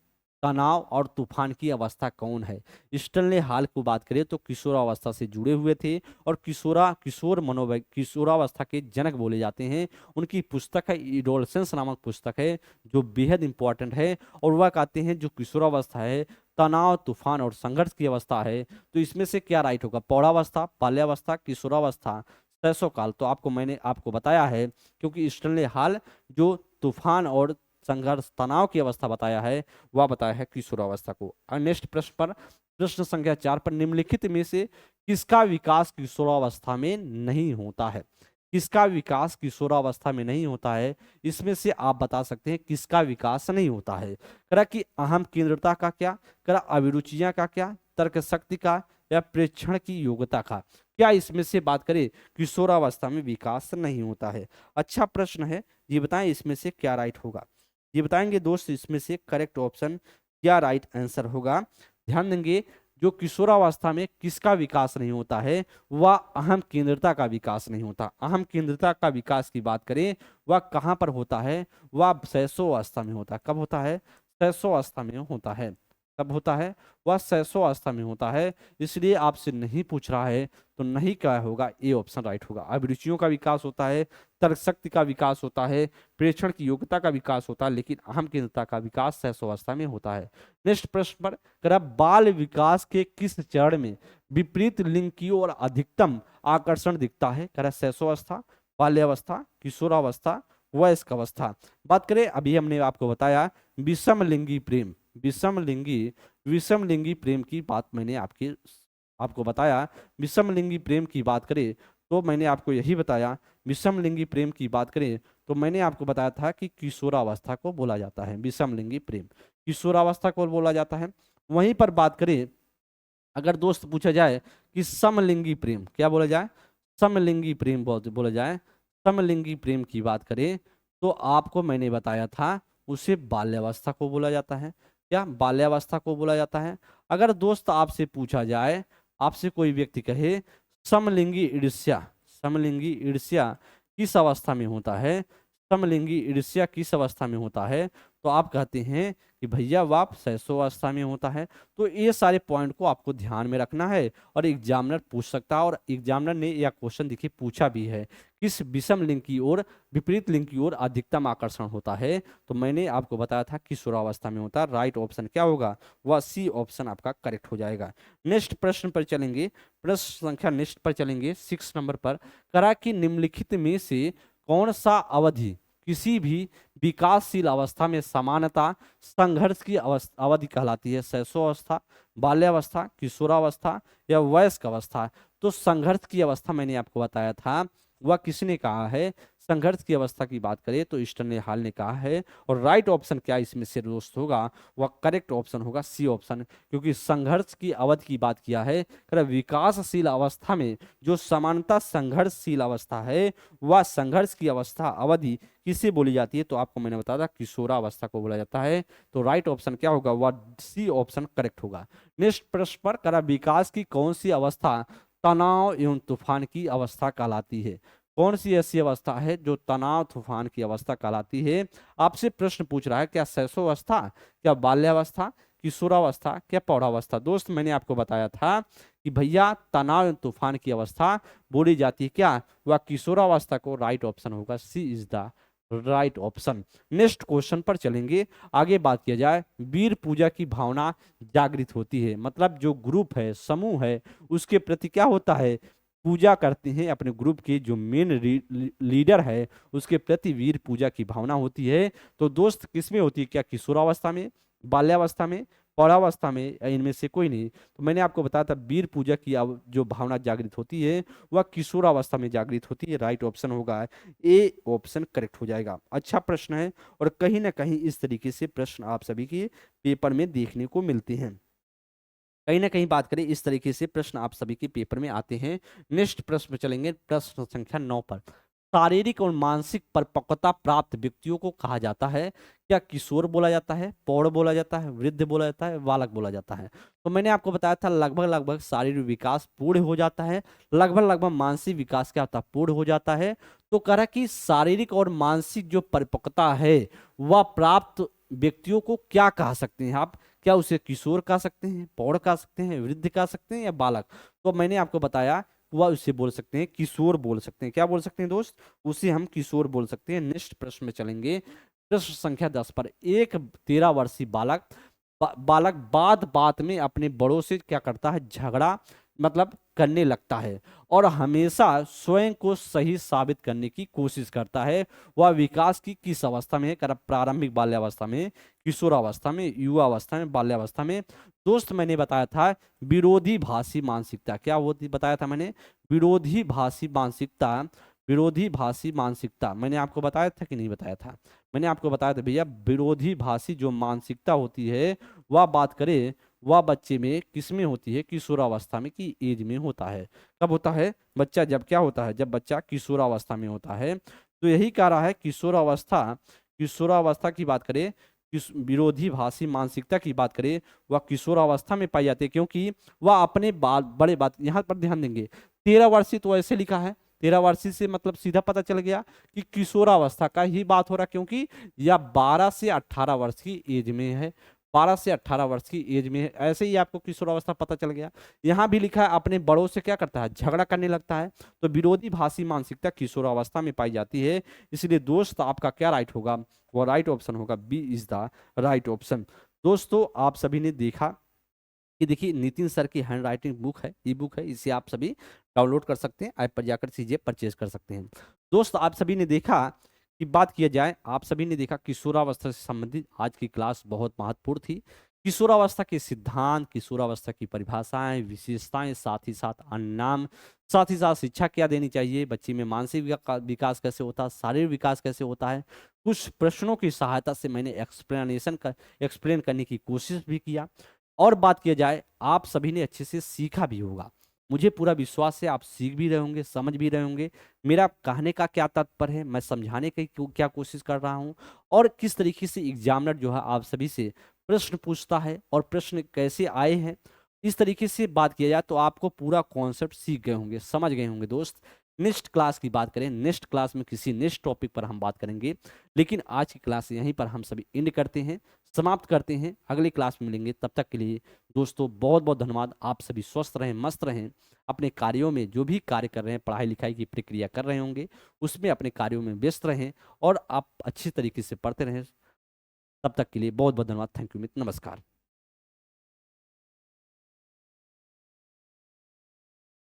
तनाव और तूफान की अवस्था कौन है। स्टर्नले हाल को बात करें तो किशोरावस्था से जुड़े हुए थे, और किशोरावस्था के जनक बोले जाते हैं। उनकी पुस्तक है एडोलसेंस नामक पुस्तक है, जो बेहद इंपॉर्टेंट है, और वह कहते हैं जो किशोरावस्था है तनाव, तूफान और संघर्ष की अवस्था है। तो इसमें से क्या राइट होगा, प्रौढ़ावस्था, बाल्यावस्था, किशोरावस्था, शैशवकाल। तो मैंने आपको बताया है, क्योंकि स्टर्नले हाल जो तूफान और संघर्ष तनाव की अवस्था बताया है, वह बताया है किशोरावस्था को। नेक्स्ट प्रश्न पर, प्रश्न संख्या 4 पर, निम्नलिखित में से किसका विकास किशोरावस्था में नहीं होता है, किसका विकास किशोरावस्था में नहीं होता है, इसमें से आप बता सकते हैं किसका विकास नहीं होता है। करा कि अहम केंद्रता का क्या, करा अभिरुचियां का क्या, तर्क शक्ति का, या प्रेक्षण की योग्यता का, क्या इसमें से बात करें किशोरावस्था में विकास नहीं होता है। अच्छा प्रश्न है, ये बताएं इसमें से क्या राइट होगा। ये बताएंगे दोस्त इसमें से करेक्ट ऑप्शन क्या राइट आंसर होगा। ध्यान देंगे जो किशोरावस्था में किसका विकास नहीं होता है, वह अहम केंद्रता का विकास नहीं होता। अहम केंद्रता का विकास की बात करें, वह कहाँ पर होता है, वह शैशवावस्था में होता है। कब होता है? शैशवावस्था में होता है। कब होता है? वह शैशवावस्था में होता है। इसलिए आपसे नहीं पूछ रहा है तो नहीं क्या होगा, ए ऑप्शन राइट होगा। अभिरुचियों का विकास होता है, तर्क शक्ति का विकास होता है, प्रेक्षण की योग्यता का विकास होता है, लेकिन अहम केंद्रता का विकास शैशवावस्था में होता है। नेक्स्ट प्रश्न पर, अगर बाल विकास के किस चरण में विपरीत लिंग की ओर अधिकतम आकर्षण दिखता है? कह रहा शैशवावस्था, बाल्यावस्था, किशोरावस्था, वयस्क अवस्था। बात करें, अभी हमने आपको बताया विषम लिंगी प्रेम, विषम लिंगी प्रेम की बात मैंने आपको बताया। विषम लिंगी प्रेम की बात करें तो मैंने आपको यही बताया, विषम लिंगी प्रेम की बात करें तो मैंने आपको बताया था कि किशोरावस्था को बोला जाता है विषम लिंगी प्रेम, किशोरावस्था को बोला जाता है। वहीं पर बात करें, अगर दोस्त पूछा जाए कि समलिंगी प्रेम, क्या बोला जाए? समलिंगी प्रेम बोला जाए। समलिंगी प्रेम की बात करें तो आपको मैंने बताया था उसे बाल्यावस्था को बोला जाता है। क्या? बाल्यावस्था को बोला जाता है। अगर दोस्त आपसे पूछा जाए, आपसे कोई व्यक्ति कहे समलिंगी ईर्ष्या, समलिंगी ईर्ष्या किस अवस्था में होता है, समलिंगी ईर्ष्या किस अवस्था में होता है, तो आप कहते हैं कि भैया वह शैशवावस्था में होता है। तो ये सारे पॉइंट को आपको ध्यान में रखना है और एग्जामिनर पूछ सकता है, और एग्जामिनर ने यह क्वेश्चन देखिए पूछा भी है, किस विषम लिंग की ओर विपरीत लिंग की ओर अधिकतम आकर्षण होता है? तो मैंने आपको बताया था किशोरावस्था में होता है। राइट ऑप्शन क्या होगा? वह सी ऑप्शन आपका करेक्ट हो जाएगा। नेक्स्ट प्रश्न पर चलेंगे, प्रश्न संख्या नेक्स्ट पर चलेंगे 6 नंबर पर। करा कि निम्नलिखित में से कौन सा अवधि किसी भी विकासशील अवस्था में समानता संघर्ष की अवधि कहलाती है? शैशवावस्था, बाल्यावस्था, किशोरावस्था या वयस्क अवस्था? तो संघर्ष की अवस्था मैंने आपको बताया था, वह किसने कहा है? संघर्ष की अवस्था की बात करें तो ईस्टर्न हाल ने कहा है। और राइट ऑप्शन क्या इसमें से दोस्त होगा? वह करेक्ट ऑप्शन होगा सी ऑप्शन, क्योंकि संघर्ष की अवधि की बात किया है। विकासशील अवस्था में जो समानता संघर्षशील अवस्था है, वह संघर्ष की अवस्था अवधि किसे बोली जाती है? तो आपको मैंने बताया था किशोरावस्था को बोला जाता है। तो राइट ऑप्शन क्या होगा? वह सी ऑप्शन करेक्ट होगा। नेक्स्ट प्रश्न पर, करा विकास की कौन सी अवस्था तनाव एवं तूफान की अवस्था कहलाती है? कौन सी ऐसी अवस्था है जो तनाव तूफान की अवस्था कहलाती है? आपसे प्रश्न पूछ रहा है, क्या शैशवावस्था, क्या बाल्यावस्था, किशोरावस्था, क्या प्रौढ़ावस्था? दोस्त मैंने आपको बताया था कि भैया तनाव एवं तूफान की अवस्था बोली जाती है क्या? वह किशोरावस्था को। राइट ऑप्शन होगा C is the right option. Next question पर चलेंगे। आगे बात किया जाए, वीर पूजा की भावना जागृत होती है, मतलब जो ग्रुप है, समूह है, उसके प्रति क्या होता है? पूजा करते हैं अपने ग्रुप के जो मेन लीडर है, उसके प्रति वीर पूजा की भावना होती है। तो दोस्त किसमें होती है? क्या किशोरावस्था में, बाल्यावस्था में, पौरावस्था में, या इनमें से कोई नहीं? तो मैंने आपको बताया था वीर पूजा की जो भावना जागृत होती है वह किशोरावस्था में जागृत होती है। राइट ऑप्शन होगा ए ऑप्शन करेक्ट हो जाएगा। अच्छा प्रश्न है, और कहीं ना कहीं इस तरीके से प्रश्न आप सभी के पेपर में देखने को मिलते हैं। कहीं ना कहीं बात करें इस तरीके से प्रश्न आप सभी के पेपर में आते हैं। नेक्स्ट प्रश्न पर चलेंगे, प्रश्न संख्या 9 पर। शारीरिक और मानसिक परिपक्वता प्राप्त व्यक्तियों को कहा जाता है? क्या किशोर बोला जाता है, प्रौढ़ बोला जाता है, वृद्ध बोला जाता है, बालक बोला जाता है? तो मैंने आपको बताया था लगभग लगभग शारीरिक विकास पूर्ण हो जाता है, लगभग लगभग मानसिक विकास क्या होता है? पूर्ण हो जाता है। तो कह रहा कि शारीरिक और मानसिक जो परिपक्वता है वह प्राप्त व्यक्तियों को क्या कह सकते हैं आप? क्या उसे किशोर कह सकते हैं, प्रौढ़ कह सकते हैं, वृद्ध कह सकते हैं, या बालक? तो मैंने आपको बताया वह उसे बोल सकते हैं किशोर बोल सकते हैं। क्या बोल सकते हैं दोस्त? उसे हम किशोर बोल सकते हैं। नेक्स्ट प्रश्न में चलेंगे, प्रश्न संख्या 10 पर। एक 13 वर्षीय बालक बात बात में अपने बड़ों से क्या करता है? झगड़ा मतलब करने लगता है, और हमेशा स्वयं को सही साबित करने की कोशिश करता है। वह विकास की किस अवस्था में है? प्रारंभिक बाल्यावस्था में, किशोरावस्था में, युवावस्था में, बाल्यावस्था में? दोस्त मैंने बताया था विरोधीभाषी मानसिकता। क्या वो बताया था मैंने? विरोधीभाषी मानसिकता, विरोधीभाषी मानसिकता मैंने आपको बताया था कि नहीं बताया था? मैंने आपको बताया था भैया, विरोधीभाषी जो मानसिकता होती है वह बात करें, वह बच्चे में किस में होती है? किशोरावस्था में की एज में होता है। कब होता है बच्चा? जब क्या होता है? जब बच्चा किशोरावस्था में होता है। तो यही कह रहा है किशोरावस्था, किशोरावस्था की बात करें, विरोधीभाषी मानसिकता की बात करें, वह किशोरावस्था में पाई जाती है, क्योंकि वह अपने बड़े बात, यहाँ पर ध्यान देंगे 13 वर्षीय तो ऐसे लिखा है, 13 वर्षीय से मतलब सीधा पता चल गया कि किशोरावस्था का ही बात हो रहा, क्योंकि यह 12 से 18 वर्ष की एज में है, 12 से 18 वर्ष की एज में है, ऐसे ही आपको किशोरावस्था पता चल गया। यहाँ भी लिखा है अपने बड़ों से क्या करता है, झगड़ा करने लगता है, तो विरोधी भाषी मानसिकता किशोरावस्था में पाई जाती है। इसलिए दोस्त आपका क्या राइट होगा, वो राइट ऑप्शन होगा, B is the right option. दोस्तों आप सभी ने देखा कि देखिए नितिन सर की हैंड राइटिंग बुक है, ई बुक है, इसे आप सभी डाउनलोड कर सकते हैं, ऐप पर जाकर चीजें परचेज कर सकते हैं। दोस्त आप सभी ने देखा कि बात किया जाए, आप सभी ने देखा किशोरावस्था से संबंधित आज की क्लास बहुत महत्वपूर्ण थी। किशोरावस्था के सिद्धांत, किशोरावस्था की परिभाषाएं, विशेषताएं, साथ ही साथ अन्नाम, साथ ही साथ शिक्षा क्या देनी चाहिए, बच्चे में मानसिक विकास कैसे होता है, शारीरिक विकास कैसे होता है, कुछ प्रश्नों की सहायता से मैंने एक्सप्लेन करने की कोशिश भी किया। और बात किया जाए, आप सभी ने अच्छे से सीखा भी होगा, मुझे पूरा विश्वास है आप सीख भी रहे होंगे, समझ भी रहे होंगे मेरा कहने का क्या तात्पर्य है, मैं समझाने की क्या कोशिश कर रहा हूँ, और किस तरीके से एग्जामिनर जो है आप सभी से प्रश्न पूछता है और प्रश्न कैसे आए हैं। इस तरीके से बात किया जाए तो आपको पूरा कॉन्सेप्ट सीख गए होंगे, समझ गए होंगे। दोस्त नेक्स्ट क्लास की बात करें, नेक्स्ट क्लास में किसी नेक्स्ट टॉपिक पर हम बात करेंगे, लेकिन आज की क्लास यहीं पर हम सभी एंड करते हैं, समाप्त करते हैं। अगली क्लास में मिलेंगे, तब तक के लिए दोस्तों बहुत बहुत धन्यवाद। आप सभी स्वस्थ रहें, मस्त रहें, अपने कार्यों में जो भी कार्य कर रहे हैं, पढ़ाई लिखाई की प्रक्रिया कर रहे होंगे, उसमें अपने कार्यों में व्यस्त रहें और आप अच्छी तरीके से पढ़ते रहें। तब तक के लिए बहुत बहुत धन्यवाद। थैंक यू मित्र, नमस्कार।